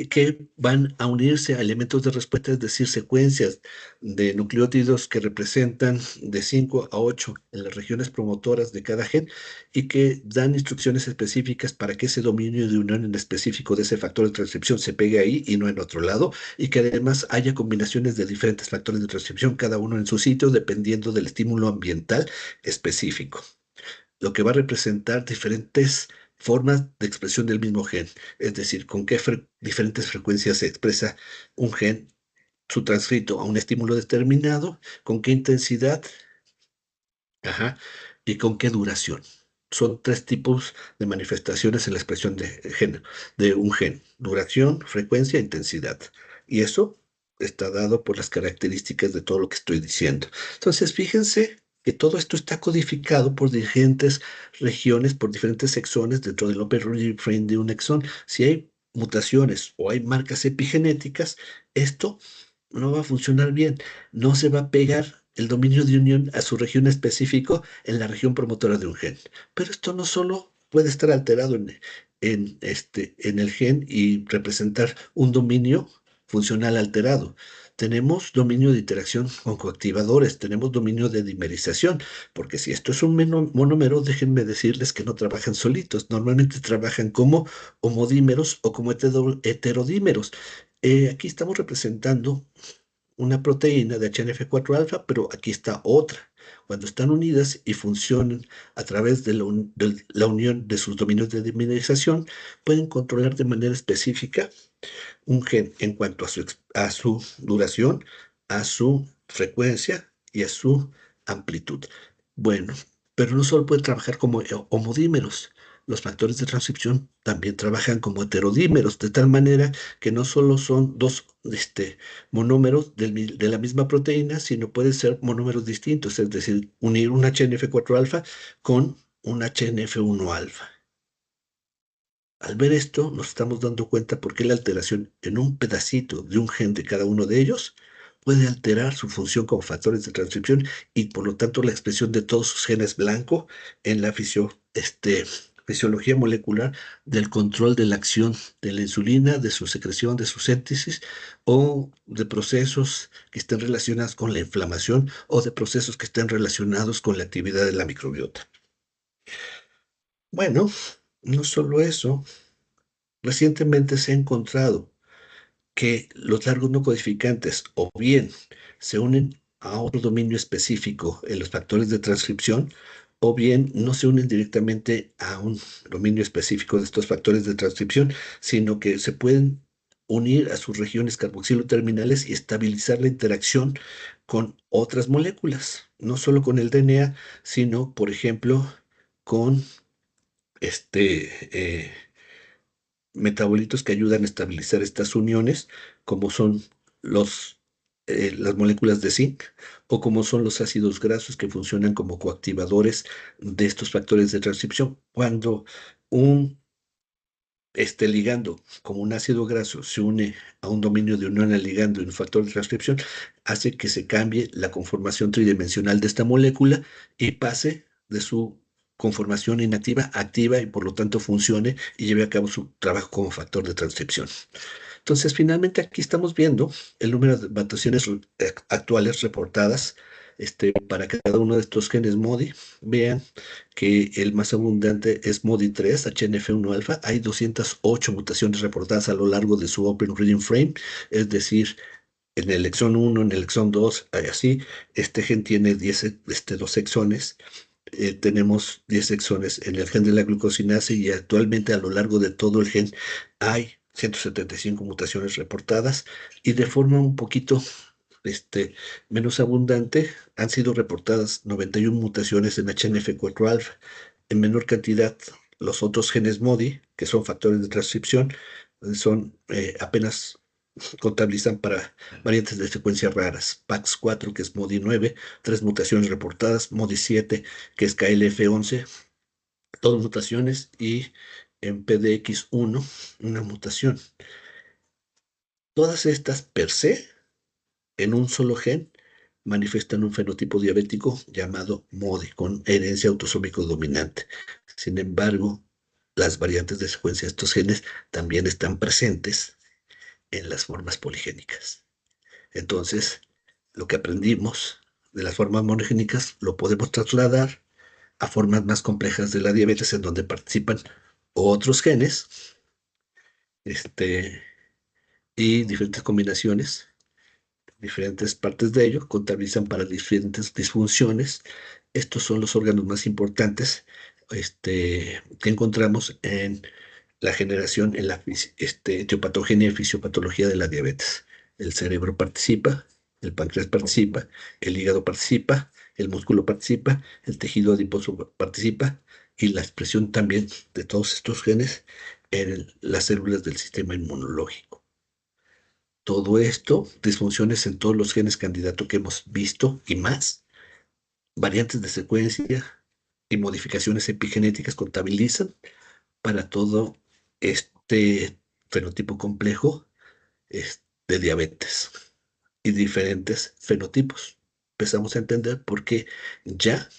que van a unirse a elementos de respuesta, es decir, secuencias de nucleótidos que representan de 5 a 8 en las regiones promotoras de cada gen y que dan instrucciones específicas para que ese dominio de unión en específico de ese factor de transcripción se pegue ahí y no en otro lado, y que además haya combinaciones de diferentes factores de transcripción, cada uno en su sitio, dependiendo del estímulo ambiental específico, lo que va a representar diferentes formas de expresión del mismo gen, es decir, con qué diferentes frecuencias se expresa un gen, su transcrito a un estímulo determinado, con qué intensidad, ajá, y con qué duración. Son tres tipos de manifestaciones en la expresión de un gen: duración, frecuencia e intensidad. Y eso está dado por las características de todo lo que estoy diciendo. Entonces, fíjense que todo esto está codificado por diferentes regiones, por diferentes exones dentro del open frame de un exón. Si hay mutaciones o hay marcas epigenéticas, esto no va a funcionar bien. No se va a pegar el dominio de unión a su región específico en la región promotora de un gen. Pero esto no solo puede estar alterado en el gen y representar un dominio funcional alterado. Tenemos dominio de interacción con coactivadores, tenemos dominio de dimerización, porque si esto es un monómero, déjenme decirles que no trabajan solitos, normalmente trabajan como homodímeros o como heterodímeros. Aquí estamos representando una proteína de HNF4 alfa, pero aquí está otra. Cuando están unidas y funcionan a través de la unión de sus dominios de dimerización, pueden controlar de manera específica un gen en cuanto a su duración, a su frecuencia y a su amplitud. Bueno, pero no solo puede trabajar como homodímeros. Los factores de transcripción también trabajan como heterodímeros, de tal manera que no solo son dos monómeros de la misma proteína, sino pueden ser monómeros distintos, es decir, unir un HNF4 alfa con un HNF1 alfa. Al ver esto, nos estamos dando cuenta por qué la alteración en un pedacito de un gen de cada uno de ellos puede alterar su función como factores de transcripción y por lo tanto la expresión de todos sus genes blanco en la fisiología molecular del control de la acción de la insulina, de su secreción, de su síntesis o de procesos que estén relacionados con la inflamación o de procesos que estén relacionados con la actividad de la microbiota. Bueno, no solo eso. Recientemente se ha encontrado que los largos no codificantes o bien se unen a otro dominio específico en los factores de transcripción o bien no se unen directamente a un dominio específico de estos factores de transcripción, sino que se pueden unir a sus regiones carboxilo terminales y estabilizar la interacción con otras moléculas, no solo con el DNA, sino, por ejemplo, con este, metabolitos que ayudan a estabilizar estas uniones, como son los, las moléculas de zinc o como son los ácidos grasos que funcionan como coactivadores de estos factores de transcripción. Cuando un este ligando, como un ácido graso, se une a un dominio de unión al ligando y un factor de transcripción, hace que se cambie la conformación tridimensional de esta molécula y pase de su conformación inactiva a activa y por lo tanto funcione y lleve a cabo su trabajo como factor de transcripción. Entonces, finalmente aquí estamos viendo el número de mutaciones actuales reportadas para cada uno de estos genes MODY. Vean que el más abundante es MODY3, HNF1 alfa. Hay 208 mutaciones reportadas a lo largo de su Open Reading Frame, es decir, en el exón 1, en el exón 2, así. Este gen tiene 2 exones. Tenemos 10 exones en el gen de la glucosinasa y actualmente a lo largo de todo el gen hay 175 mutaciones reportadas y de forma un poquito menos abundante han sido reportadas 91 mutaciones en HNF4 alfa. En menor cantidad, los otros genes MODY, que son factores de transcripción, son apenas contabilizan para variantes de secuencia raras. PAX4, que es MODY9, 3 mutaciones reportadas, MODY7, que es KLF11, 2 mutaciones, y en PDX1, una mutación. Todas estas per se, en un solo gen, manifiestan un fenotipo diabético llamado MODY, con herencia autosómico dominante. Sin embargo, las variantes de secuencia de estos genes también están presentes en las formas poligénicas. Entonces, lo que aprendimos de las formas monogénicas lo podemos trasladar a formas más complejas de la diabetes en donde participan otros genes y diferentes combinaciones, diferentes partes de ellos contabilizan para diferentes disfunciones. Estos son los órganos más importantes que encontramos en la generación, en la etiopatogenia y fisiopatología de la diabetes. El cerebro participa, el páncreas participa, el hígado participa, el músculo participa, el tejido adiposo participa y la expresión también de todos estos genes en las células del sistema inmunológico. Todo esto, disfunciones en todos los genes candidato que hemos visto y más, variantes de secuencia y modificaciones epigenéticas contabilizan para todo este fenotipo complejo de diabetes y diferentes fenotipos. Empezamos a entender por qué ya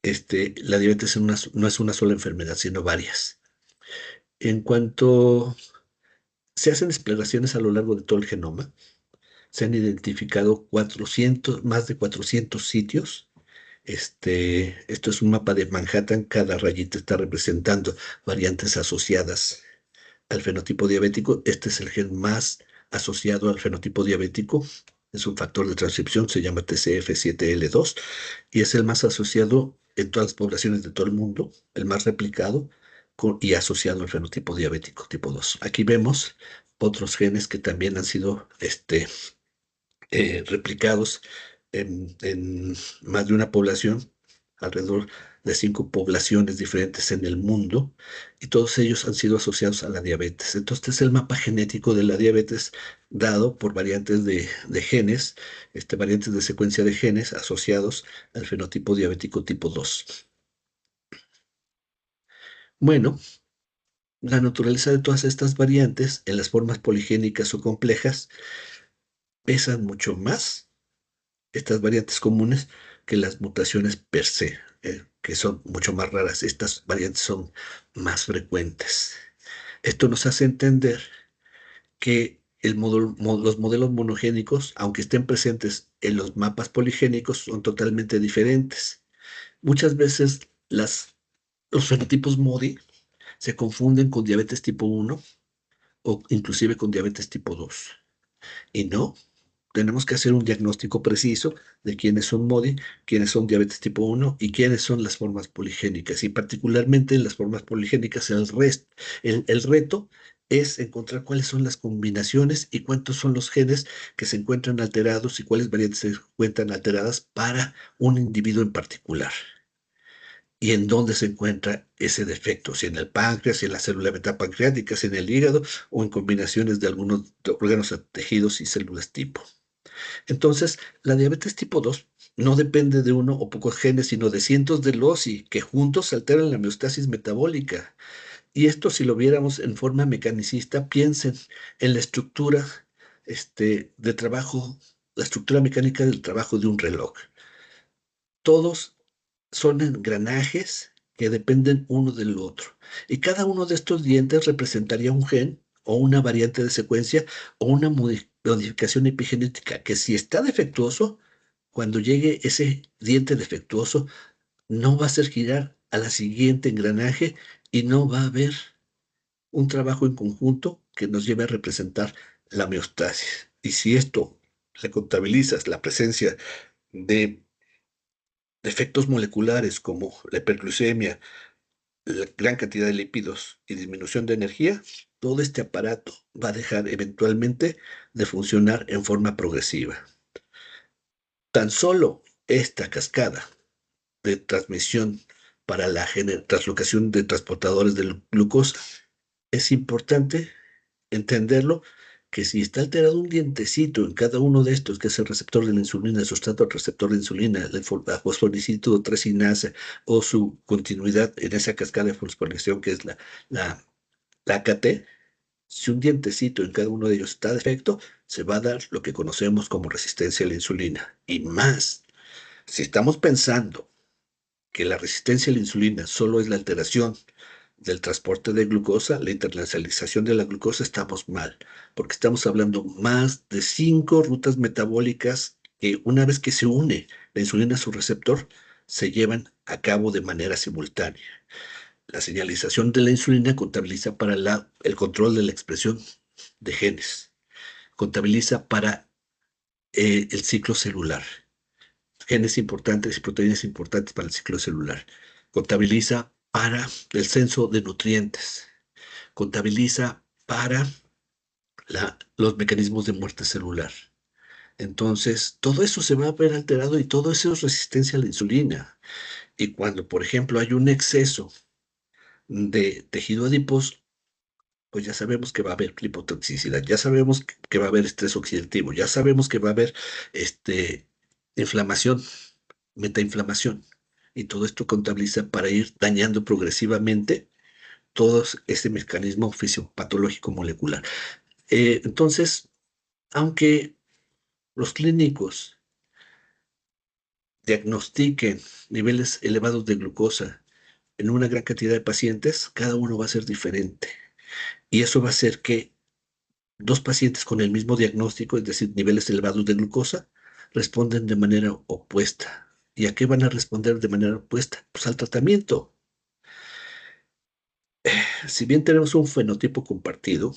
la diabetes no es una sola enfermedad, sino varias. En cuanto se hacen exploraciones a lo largo de todo el genoma, se han identificado más de 400 sitios. Esto es un mapa de Manhattan, cada rayita está representando variantes asociadas al fenotipo diabético. Este es el gen más asociado al fenotipo diabético. Es un factor de transcripción, se llama TCF7L2 y es el más asociado en todas las poblaciones de todo el mundo, el más replicado y asociado al fenotipo diabético tipo 2. Aquí vemos otros genes que también han sido replicados en más de una población, alrededor de 5 poblaciones diferentes en el mundo, y todos ellos han sido asociados a la diabetes. Entonces, este es el mapa genético de la diabetes dado por variantes de genes, variantes de secuencia de genes asociados al fenotipo diabético tipo 2. Bueno, la naturaleza de todas estas variantes en las formas poligénicas o complejas pesan mucho más estas variantes comunes que las mutaciones per se, que son mucho más raras. Estas variantes son más frecuentes. Esto nos hace entender que los modelos monogénicos, aunque estén presentes en los mapas poligénicos, son totalmente diferentes. Muchas veces los fenotipos MODY se confunden con diabetes tipo 1 o inclusive con diabetes tipo 2. Y no, tenemos que hacer un diagnóstico preciso de quiénes son MODY, quiénes son diabetes tipo 1 y quiénes son las formas poligénicas. Y particularmente en las formas poligénicas, el reto es encontrar cuáles son las combinaciones y cuántos son los genes que se encuentran alterados y cuáles variantes se encuentran alteradas para un individuo en particular. Y en dónde se encuentra ese defecto, si en el páncreas, si en la célula metapancreática, si en el hígado o en combinaciones de algunos órganos, tejidos y células tipo. Entonces, la diabetes tipo 2 no depende de uno o pocos genes, sino de cientos de loci que juntos alteran la homeostasis metabólica. Y esto, si lo viéramos en forma mecanicista, piensen en la estructura de trabajo, la estructura mecánica del trabajo de un reloj. Todos son engranajes que dependen uno del otro. Y cada uno de estos dientes representaría un gen o una variante de secuencia o una modificación epigenética que si está defectuoso, cuando llegue ese diente defectuoso, no va a hacer girar a la siguiente engranaje y no va a haber un trabajo en conjunto que nos lleve a representar la homeostasis. Y si esto le contabilizas la presencia de defectos moleculares como la hiperglucemia, la gran cantidad de lípidos y disminución de energía, todo este aparato va a dejar eventualmente de funcionar en forma progresiva. Tan solo esta cascada de transmisión para la translocación de transportadores de glucosa es importante entenderlo, que si está alterado un dientecito en cada uno de estos, que es el receptor de la insulina, el sustrato al receptor de insulina, la fosforilicido 3 o su continuidad en esa cascada de fosforilación que es la AKT, si un dientecito en cada uno de ellos está defecto, se va a dar lo que conocemos como resistencia a la insulina. Y más, si estamos pensando que la resistencia a la insulina solo es la alteración del transporte de glucosa, la internacionalización de la glucosa, estamos mal, porque estamos hablando más de 5 rutas metabólicas que una vez que se une la insulina a su receptor, se llevan a cabo de manera simultánea. La señalización de la insulina contabiliza para el control de la expresión de genes, contabiliza para el ciclo celular, genes importantes y proteínas importantes para el ciclo celular, contabiliza para el censo de nutrientes, contabiliza para los mecanismos de muerte celular. Entonces, todo eso se va a ver alterado y todo eso es resistencia a la insulina. Y cuando, por ejemplo, hay un exceso de tejido adiposo, pues ya sabemos que va a haber lipotoxicidad, ya sabemos que va a haber estrés oxidativo, ya sabemos que va a haber inflamación, metainflamación. Y todo esto contabiliza para ir dañando progresivamente todo este mecanismo fisiopatológico molecular. Entonces, aunque los clínicos diagnostiquen niveles elevados de glucosa en una gran cantidad de pacientes, cada uno va a ser diferente. Y eso va a hacer que 2 pacientes con el mismo diagnóstico, es decir, niveles elevados de glucosa, responden de manera opuesta. ¿Y a qué van a responder de manera opuesta? Pues al tratamiento. Si bien tenemos un fenotipo compartido,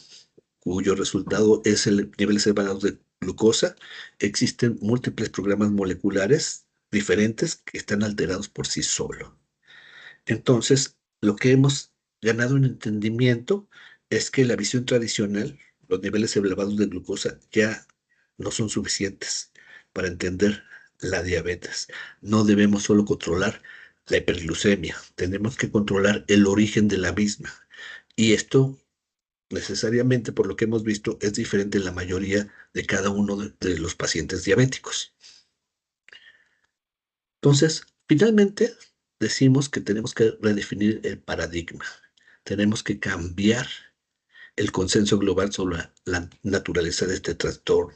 cuyo resultado es el niveles elevados de glucosa, existen múltiples programas moleculares diferentes que están alterados por sí solos. Entonces, lo que hemos ganado en entendimiento es que la visión tradicional, los niveles elevados de glucosa ya no son suficientes para entender la diabetes. No debemos solo controlar la hiperglucemia, tenemos que controlar el origen de la misma. Y esto necesariamente, por lo que hemos visto, es diferente en la mayoría de cada uno de los pacientes diabéticos. Entonces, finalmente, decimos que tenemos que redefinir el paradigma. Tenemos que cambiar el consenso global sobre la naturaleza de este trastorno.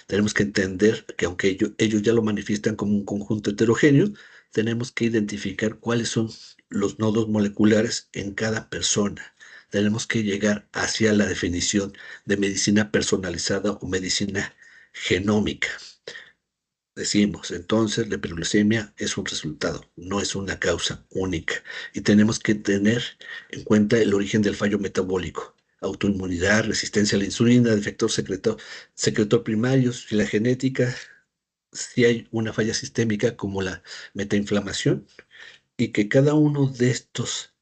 Tenemos que entender que aunque ellos ya lo manifiestan como un conjunto heterogéneo, tenemos que identificar cuáles son los nodos moleculares en cada persona. Tenemos que llegar hacia la definición de medicina personalizada o medicina genómica. Decimos, entonces, la hiperglucemia es un resultado, no es una causa única. Y tenemos que tener en cuenta el origen del fallo metabólico, autoinmunidad, resistencia a la insulina, defector secretor primario, si la genética, si hay una falla sistémica como la metainflamación, y que cada uno de estos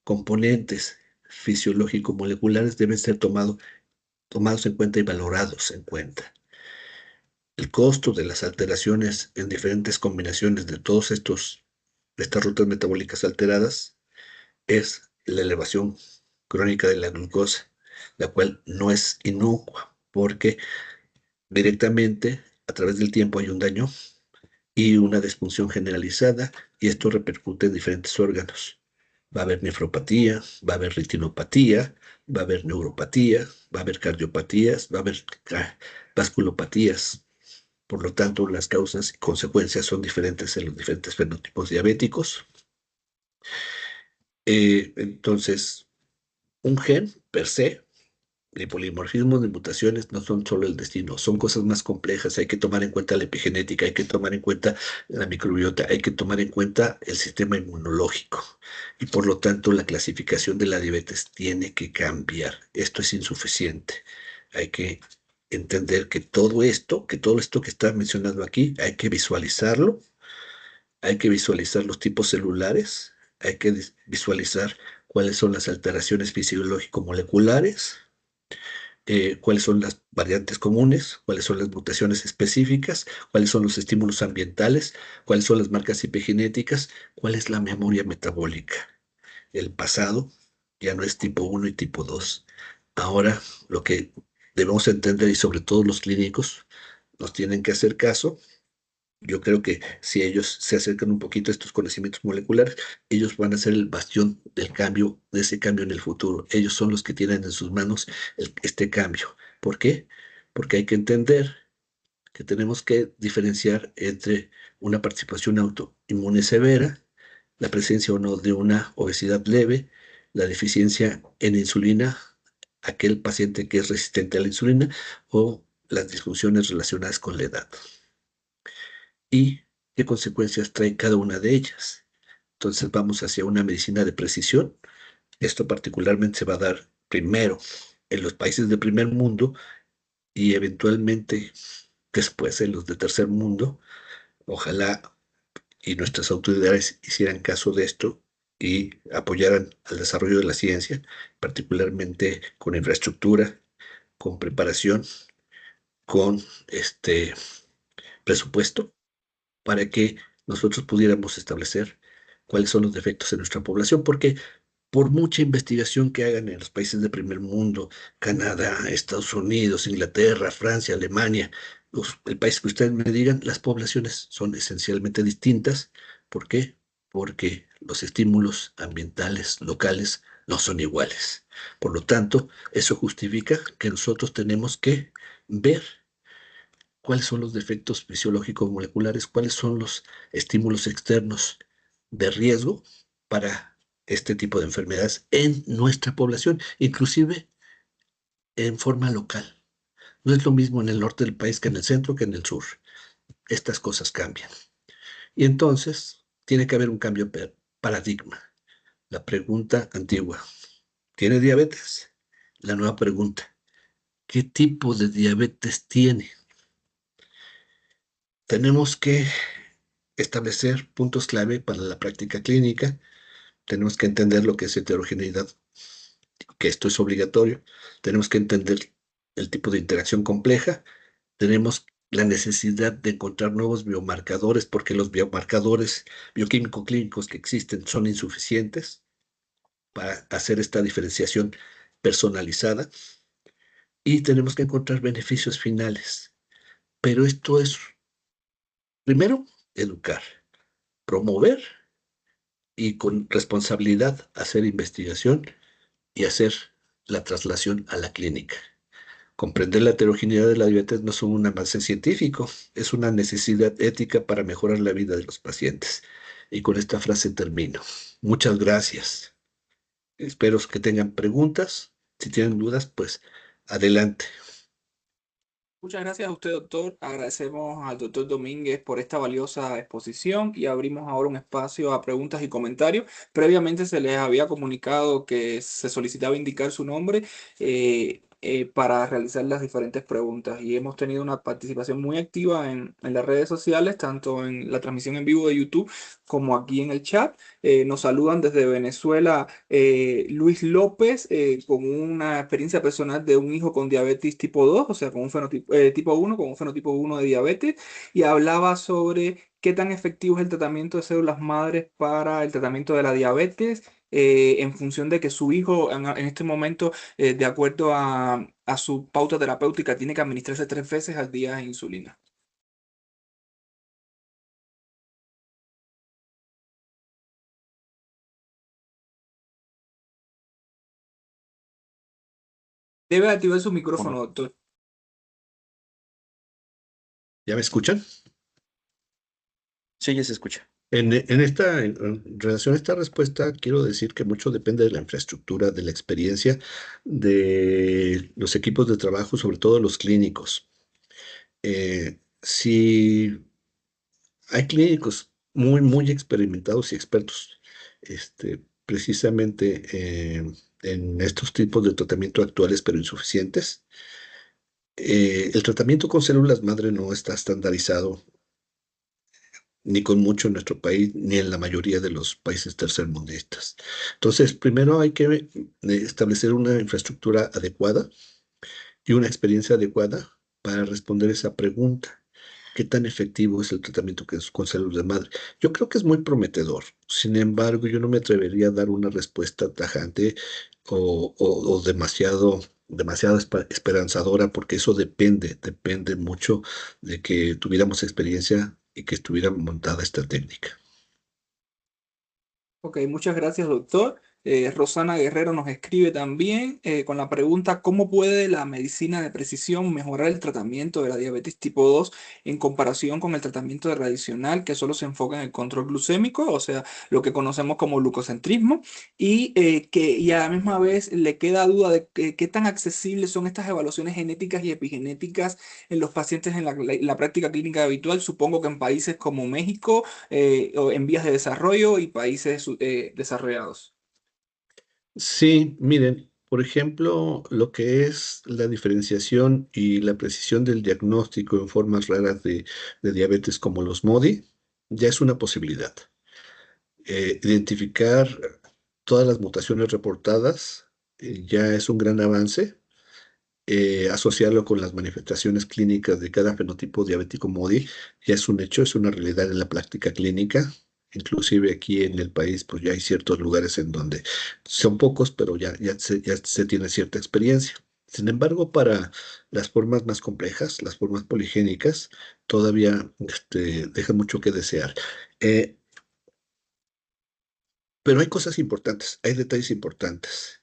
componentes fisiológico-moleculares deben ser tomados en cuenta y valorados en cuenta. El costo de las alteraciones en diferentes combinaciones de de estas rutas metabólicas alteradas es la elevación crónica de la glucosa, la cual no es inocua, porque directamente a través del tiempo hay un daño y una disfunción generalizada, y esto repercute en diferentes órganos. Va a haber nefropatía, va a haber retinopatía, va a haber neuropatía, va a haber cardiopatías, va a haber vasculopatías. Por lo tanto, las causas y consecuencias son diferentes en los diferentes fenotipos diabéticos. Entonces, un gen per se, de polimorfismos, de mutaciones, no son solo el destino, son cosas más complejas. Hay que tomar en cuenta la epigenética, hay que tomar en cuenta la microbiota, hay que tomar en cuenta el sistema inmunológico. Y por lo tanto, la clasificación de la diabetes tiene que cambiar. Esto es insuficiente. Hay que entender que todo esto que está mencionado aquí, hay que visualizarlo, hay que visualizar los tipos celulares, hay que visualizar cuáles son las alteraciones fisiológico-moleculares, cuáles son las variantes comunes, cuáles son las mutaciones específicas, cuáles son los estímulos ambientales, cuáles son las marcas epigenéticas, cuál es la memoria metabólica. El pasado ya no es tipo 1 y tipo 2. Ahora lo que debemos entender, y sobre todo los clínicos, nos tienen que hacer caso. Yo creo que si ellos se acercan un poquito a estos conocimientos moleculares, ellos van a ser el bastión del cambio, de ese cambio en el futuro. Ellos son los que tienen en sus manos este cambio. ¿Por qué? Porque hay que entender que tenemos que diferenciar entre una participación autoinmune severa, la presencia o no de una obesidad leve, la deficiencia en insulina, aquel paciente que es resistente a la insulina, o las disfunciones relacionadas con la edad, y qué consecuencias trae cada una de ellas. Entonces vamos hacia una medicina de precisión. Esto particularmente se va a dar primero en los países de primer mundo y eventualmente después en los de tercer mundo. Ojalá y nuestras autoridades hicieran caso de esto y apoyaran al desarrollo de la ciencia, particularmente con infraestructura, con preparación, con presupuesto, para que nosotros pudiéramos establecer cuáles son los defectos en nuestra población, porque por mucha investigación que hagan en los países de primer mundo, Canadá, Estados Unidos, Inglaterra, Francia, Alemania, el país que ustedes me digan, las poblaciones son esencialmente distintas. ¿Por qué? Porque los estímulos ambientales locales no son iguales. Por lo tanto, eso justifica que nosotros tenemos que ver cuáles son los defectos fisiológicos moleculares, cuáles son los estímulos externos de riesgo para este tipo de enfermedades en nuestra población, inclusive en forma local. No es lo mismo en el norte del país que en el centro que en el sur. Estas cosas cambian. Y entonces tiene que haber un cambio de paradigma. La pregunta antigua, ¿tiene diabetes? La nueva pregunta, ¿qué tipo de diabetes tiene? Tenemos que establecer puntos clave para la práctica clínica. Tenemos que entender lo que es heterogeneidad, que esto es obligatorio. Tenemos que entender el tipo de interacción compleja. Tenemos la necesidad de encontrar nuevos biomarcadores, porque los biomarcadores bioquímico-clínicos que existen son insuficientes para hacer esta diferenciación personalizada. Y tenemos que encontrar beneficios finales. Pero esto es, primero, educar, promover y con responsabilidad hacer investigación y hacer la traslación a la clínica. Comprender la heterogeneidad de la diabetes no es un avance científico, es una necesidad ética para mejorar la vida de los pacientes. Y con esta frase termino. Muchas gracias. Espero que tengan preguntas. Si tienen dudas, pues adelante. Muchas gracias a usted, doctor. Agradecemos al doctor Domínguez por esta valiosa exposición y abrimos ahora un espacio a preguntas y comentarios. Previamente se les había comunicado que se solicitaba indicar su nombre. para realizar las diferentes preguntas. Y hemos tenido una participación muy activa en las redes sociales, tanto en la transmisión en vivo de YouTube como aquí en el chat. Nos saludan desde Venezuela Luis López, con una experiencia personal de un hijo con diabetes tipo 2, o sea, con un fenotipo, tipo 1, con un fenotipo 1 de diabetes, y hablaba sobre qué tan efectivo es el tratamiento de células madres para el tratamiento de la diabetes, en función de que su hijo en este momento, de acuerdo a su pauta terapéutica, tiene que administrarse 3 veces al día insulina. Debe activar su micrófono, Bueno, doctor. ¿ya me escuchan? Sí, ya se escucha. En relación a esta respuesta, quiero decir que mucho depende de la infraestructura, de la experiencia de los equipos de trabajo, sobre todo los clínicos. Si hay clínicos muy experimentados y expertos, precisamente en estos tipos de tratamiento actuales, pero insuficientes. El tratamiento con células madre no está estandarizado ni con mucho en nuestro país, ni en la mayoría de los países tercermundistas. Entonces, primero hay que establecer una infraestructura adecuada y una experiencia adecuada para responder esa pregunta. ¿Qué tan efectivo es el tratamiento con células de madre? Yo creo que es muy prometedor. Sin embargo, yo no me atrevería a dar una respuesta tajante o demasiado esperanzadora, porque eso depende mucho de que tuviéramos experiencia y que estuviera montada esta técnica. Ok, muchas gracias, doctor. Rosana Guerrero nos escribe también, con la pregunta: ¿cómo puede la medicina de precisión mejorar el tratamiento de la diabetes tipo 2 en comparación con el tratamiento tradicional, que solo se enfoca en el control glucémico, o sea, lo que conocemos como glucocentrismo? Y a la misma vez le queda duda de qué tan accesibles son estas evaluaciones genéticas y epigenéticas en los pacientes en la práctica clínica habitual. Supongo que en países como México, o en vías de desarrollo, y países desarrollados. Sí, miren, por ejemplo, lo que es la diferenciación y la precisión del diagnóstico en formas raras de diabetes como los MODI, ya es una posibilidad. Identificar todas las mutaciones reportadas ya es un gran avance. Asociarlo con las manifestaciones clínicas de cada fenotipo diabético MODI ya es un hecho, es una realidad en la práctica clínica. Inclusive aquí en el país, pues ya hay ciertos lugares en donde son pocos, pero ya se tiene cierta experiencia. Sin embargo, para las formas más complejas, las formas poligénicas, todavía deja mucho que desear. Eh, pero hay cosas importantes, hay detalles importantes.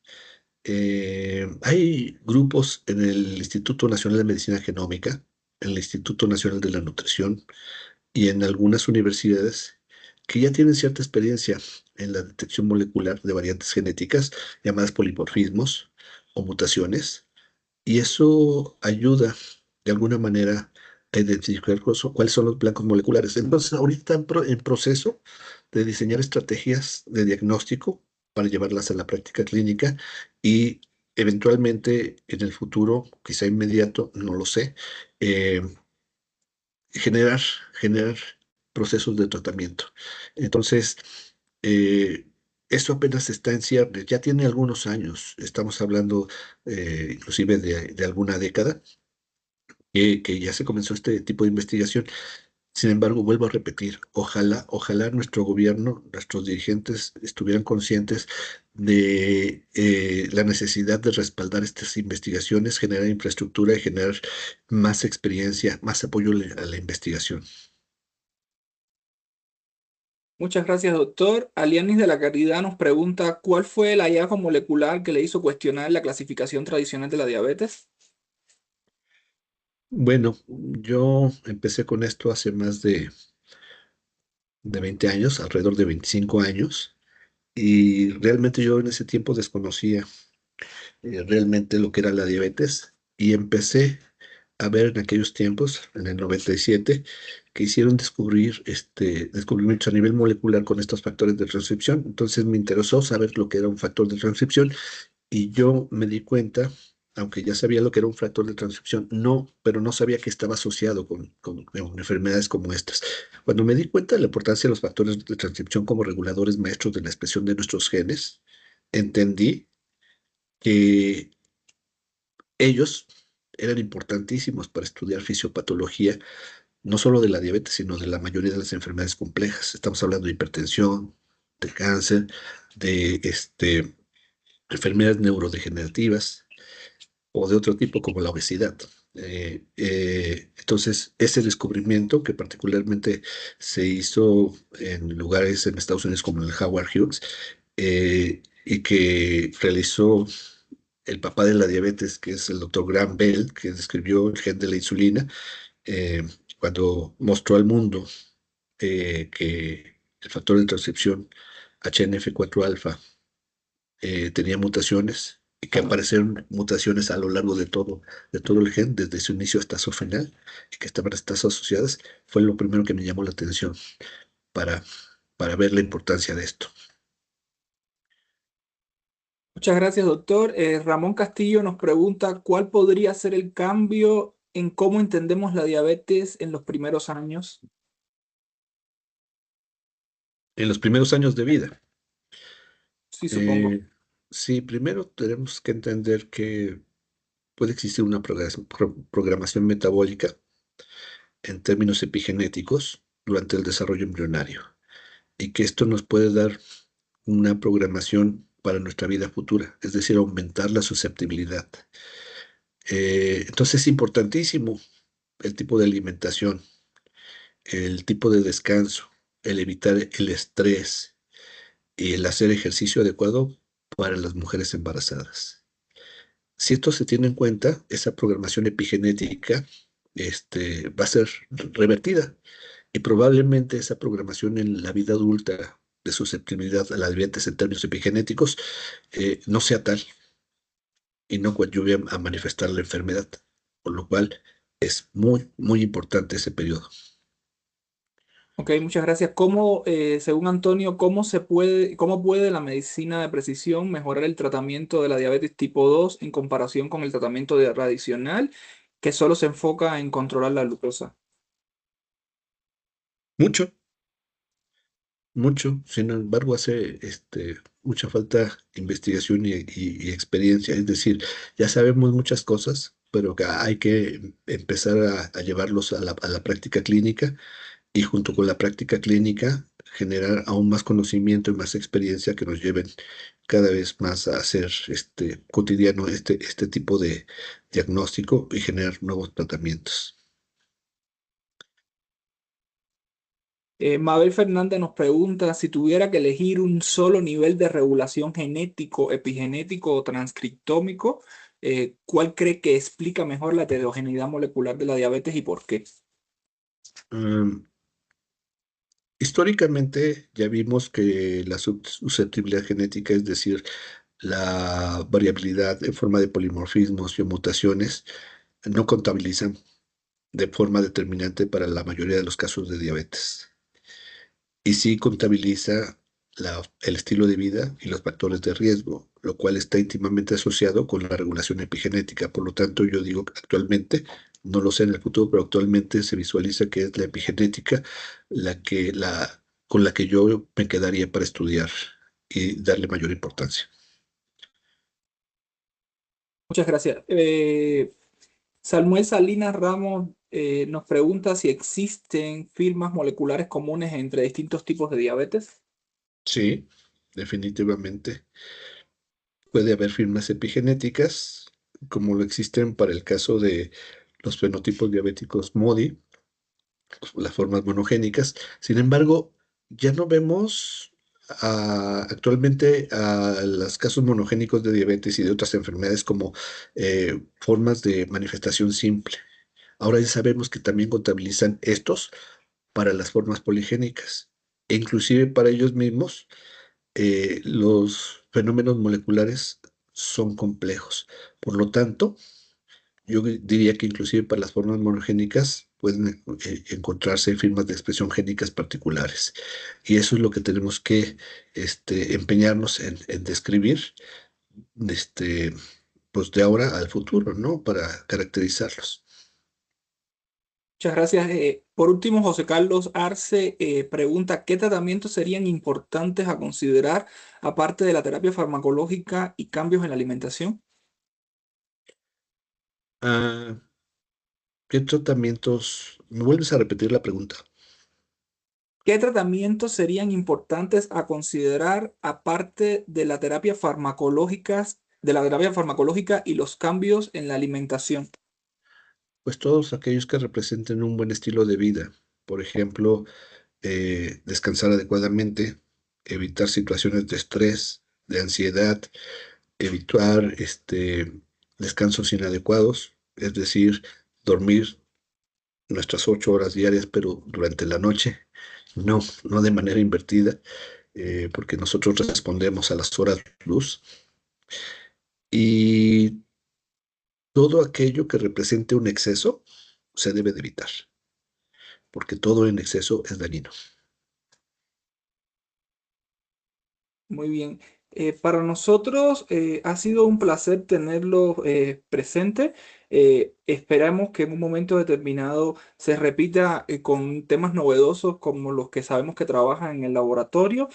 Hay grupos en el Instituto Nacional de Medicina Genómica, en el Instituto Nacional de la Nutrición y en algunas universidades que ya tienen cierta experiencia en la detección molecular de variantes genéticas llamadas polimorfismos o mutaciones, y eso ayuda de alguna manera a identificar cuáles son los blancos moleculares. Entonces, ahorita en proceso de diseñar estrategias de diagnóstico para llevarlas a la práctica clínica y eventualmente en el futuro, quizá inmediato, no lo sé, eh, generar, generar procesos de tratamiento. Entonces, eh, esto apenas está en ciernes, ya tiene algunos años, estamos hablando inclusive de alguna década, que ya se comenzó este tipo de investigación. Sin embargo, vuelvo a repetir, ojalá nuestro gobierno, nuestros dirigentes estuvieran conscientes de la necesidad de respaldar estas investigaciones, generar infraestructura y generar más experiencia, más apoyo a la investigación. Muchas gracias, doctor. Alianis de la Caridad nos pregunta: ¿cuál fue el hallazgo molecular que le hizo cuestionar la clasificación tradicional de la diabetes? Bueno, yo empecé con esto hace más de 20 años, alrededor de 25 años, y realmente yo en ese tiempo desconocía realmente lo que era la diabetes y empecé a ver en aquellos tiempos, en el 97, que hicieron descubrir descubrimientos a nivel molecular con estos factores de transcripción. Entonces me interesó saber lo que era un factor de transcripción y yo me di cuenta aunque ya sabía lo que era un factor de transcripción, no, pero no sabía que estaba asociado con enfermedades como estas. Cuando me di cuenta de la importancia de los factores de transcripción como reguladores maestros de la expresión de nuestros genes, entendí que ellos eran importantísimos para estudiar fisiopatología, no solo de la diabetes, sino de la mayoría de las enfermedades complejas. Estamos hablando de hipertensión, de cáncer, de enfermedades neurodegenerativas o de otro tipo como la obesidad. Entonces, ese descubrimiento que particularmente se hizo en lugares en Estados Unidos como el Howard Hughes y que realizó el papá de la diabetes, que es el doctor Graham Bell, que describió el gen de la insulina, eh, cuando mostró al mundo que el factor de transcripción HNF4 alfa tenía mutaciones y que aparecieron mutaciones a lo largo de todo el gen, desde su inicio hasta su final, y que estaban estas asociadas, fue lo primero que me llamó la atención para, para ver la importancia de esto. Muchas gracias, doctor. Ramón Castillo nos pregunta, ¿cuál podría ser el cambio en cómo entendemos la diabetes en los primeros años? En los primeros años de vida, Sí, supongo. eh, sí, primero tenemos que entender que puede existir una programación metabólica en términos epigenéticos durante el desarrollo embrionario y que esto nos puede dar una programación para nuestra vida futura, es decir, aumentar la susceptibilidad. Entonces es importantísimo el tipo de alimentación, el tipo de descanso, el evitar el estrés y el hacer ejercicio adecuado para las mujeres embarazadas. Si esto se tiene en cuenta, esa programación epigenética va a ser revertida y probablemente esa programación en la vida adulta de susceptibilidad a la diabetes en términos epigenéticos no sea tal y no coadyuve a manifestar la enfermedad, por lo cual es muy, muy importante ese periodo. Ok, muchas gracias. ¿Cómo, según Antonio, cómo puede la medicina de precisión mejorar el tratamiento de la diabetes tipo 2 en comparación con el tratamiento tradicional que solo se enfoca en controlar la glucosa? Mucho, mucho. Sin embargo, hace mucha falta investigación y experiencia. Es decir, ya sabemos muchas cosas, pero que hay que empezar a llevarlos a la práctica clínica y junto con la práctica clínica generar aún más conocimiento y más experiencia que nos lleven cada vez más a hacer cotidiano este tipo de diagnóstico y generar nuevos tratamientos. Mabel Fernández nos pregunta si tuviera que elegir un solo nivel de regulación genético, epigenético o transcriptómico, ¿cuál cree que explica mejor la heterogeneidad molecular de la diabetes y por qué? Um, Históricamente ya vimos que la susceptibilidad genética, es decir, la variabilidad en forma de polimorfismos y mutaciones, no contabilizan de forma determinante para la mayoría de los casos de diabetes. Y sí contabiliza el estilo de vida y los factores de riesgo, lo cual está íntimamente asociado con la regulación epigenética. Por lo tanto, yo digo que actualmente, no lo sé en el futuro, pero actualmente se visualiza que es la epigenética con la que yo me quedaría para estudiar y darle mayor importancia. Muchas gracias. Samuel Salinas Ramos nos pregunta si existen firmas moleculares comunes entre distintos tipos de diabetes. Sí, definitivamente. Puede haber firmas epigenéticas, como lo existen para el caso de los fenotipos diabéticos MODY, las formas monogénicas. Sin embargo, ya no vemos actualmente a los casos monogénicos de diabetes y de otras enfermedades como formas de manifestación simple. Ahora ya sabemos que también contabilizan estos para las formas poligénicas. E inclusive para ellos mismos, los fenómenos moleculares son complejos. Por lo tanto, yo diría que inclusive para las formas monogénicas pueden encontrarse firmas de expresión génicas particulares. Y eso es lo que tenemos que empeñarnos en describir este, pues de ahora al futuro, ¿no? Para caracterizarlos. Muchas gracias. Por último, José Carlos Arce pregunta, ¿qué tratamientos serían importantes a considerar aparte de la terapia farmacológica y cambios en la alimentación? Ah, ¿qué tratamientos? ¿Me vuelves a repetir la pregunta? ¿Qué tratamientos serían importantes a considerar aparte de la terapia farmacológica y los cambios en la alimentación? Pues todos aquellos que representen un buen estilo de vida. Por ejemplo, descansar adecuadamente, evitar situaciones de estrés, de ansiedad, evitar descansos inadecuados, es decir, dormir nuestras 8 horas diarias, pero durante la noche, no de manera invertida, porque nosotros respondemos a las horas luz. Y todo aquello que represente un exceso se debe de evitar, porque todo en exceso es dañino. Muy bien. Para nosotros ha sido un placer tenerlo presente. Esperamos que en un momento determinado se repita con temas novedosos como los que sabemos que trabajan en el laboratorio.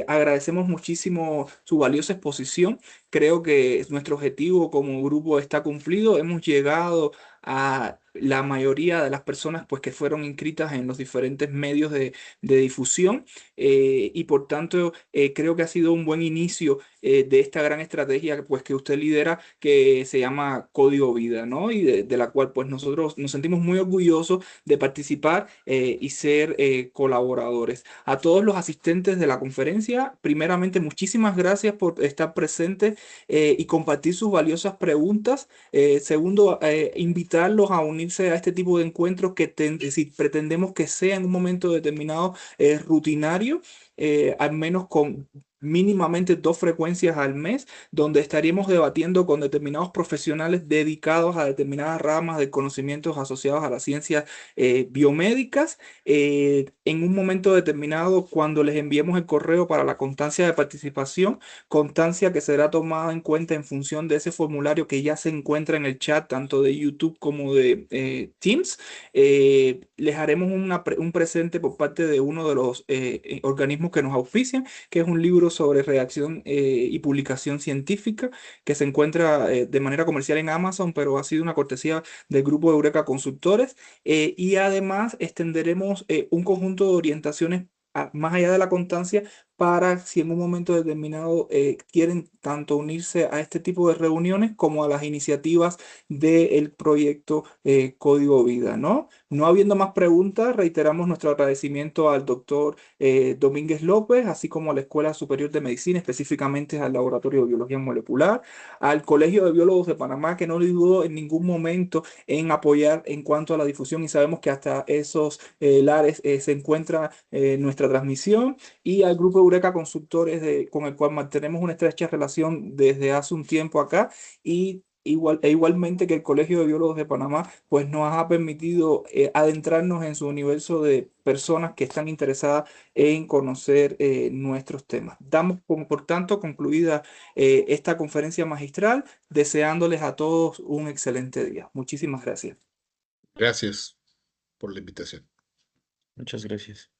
Agradecemos muchísimo su valiosa exposición. Creo que nuestro objetivo como grupo está cumplido. Hemos llegado a la mayoría de las personas pues, que fueron inscritas en los diferentes medios de difusión y por tanto creo que ha sido un buen inicio de esta gran estrategia pues que usted lidera que se llama Código Vida, ¿no? Y de la cual pues nosotros nos sentimos muy orgullosos de participar y ser colaboradores. A todos los asistentes de la conferencia, primeramente muchísimas gracias por estar presentes y compartir sus valiosas preguntas. Segundo, invitarlos a unirse a este tipo de encuentros que si pretendemos que sea en un momento determinado rutinario, al menos con mínimamente 2 frecuencias al mes, donde estaríamos debatiendo con determinados profesionales dedicados a determinadas ramas de conocimientos asociados a las ciencias biomédicas. En un momento determinado, cuando les enviemos el correo para la constancia de participación, constancia que será tomada en cuenta en función de ese formulario que ya se encuentra en el chat, tanto de YouTube como de Teams. Les haremos un presente por parte de uno de los organismos que nos auspician, que es un libro sobre redacción y publicación científica que se encuentra de manera comercial en Amazon, pero ha sido una cortesía del grupo Eureka Consultores. Y además extenderemos un conjunto de orientaciones más allá de la constancia para si en un momento determinado quieren tanto unirse a este tipo de reuniones como a las iniciativas del proyecto Código Vida, ¿no? No habiendo más preguntas, reiteramos nuestro agradecimiento al doctor Domínguez López, así como a la Escuela Superior de Medicina, específicamente al Laboratorio de Biología Molecular, al Colegio de Biólogos de Panamá, que no dudó en ningún momento en apoyar en cuanto a la difusión y sabemos que hasta esos lares se encuentra nuestra transmisión, y al Grupo Eureka Consultores con el cual mantenemos una estrecha relación desde hace un tiempo acá y igualmente que el Colegio de Biólogos de Panamá pues nos ha permitido adentrarnos en su universo de personas que están interesadas en conocer nuestros temas. Damos por tanto concluida esta conferencia magistral, deseándoles a todos un excelente día. Muchísimas gracias. Gracias por la invitación. Muchas gracias.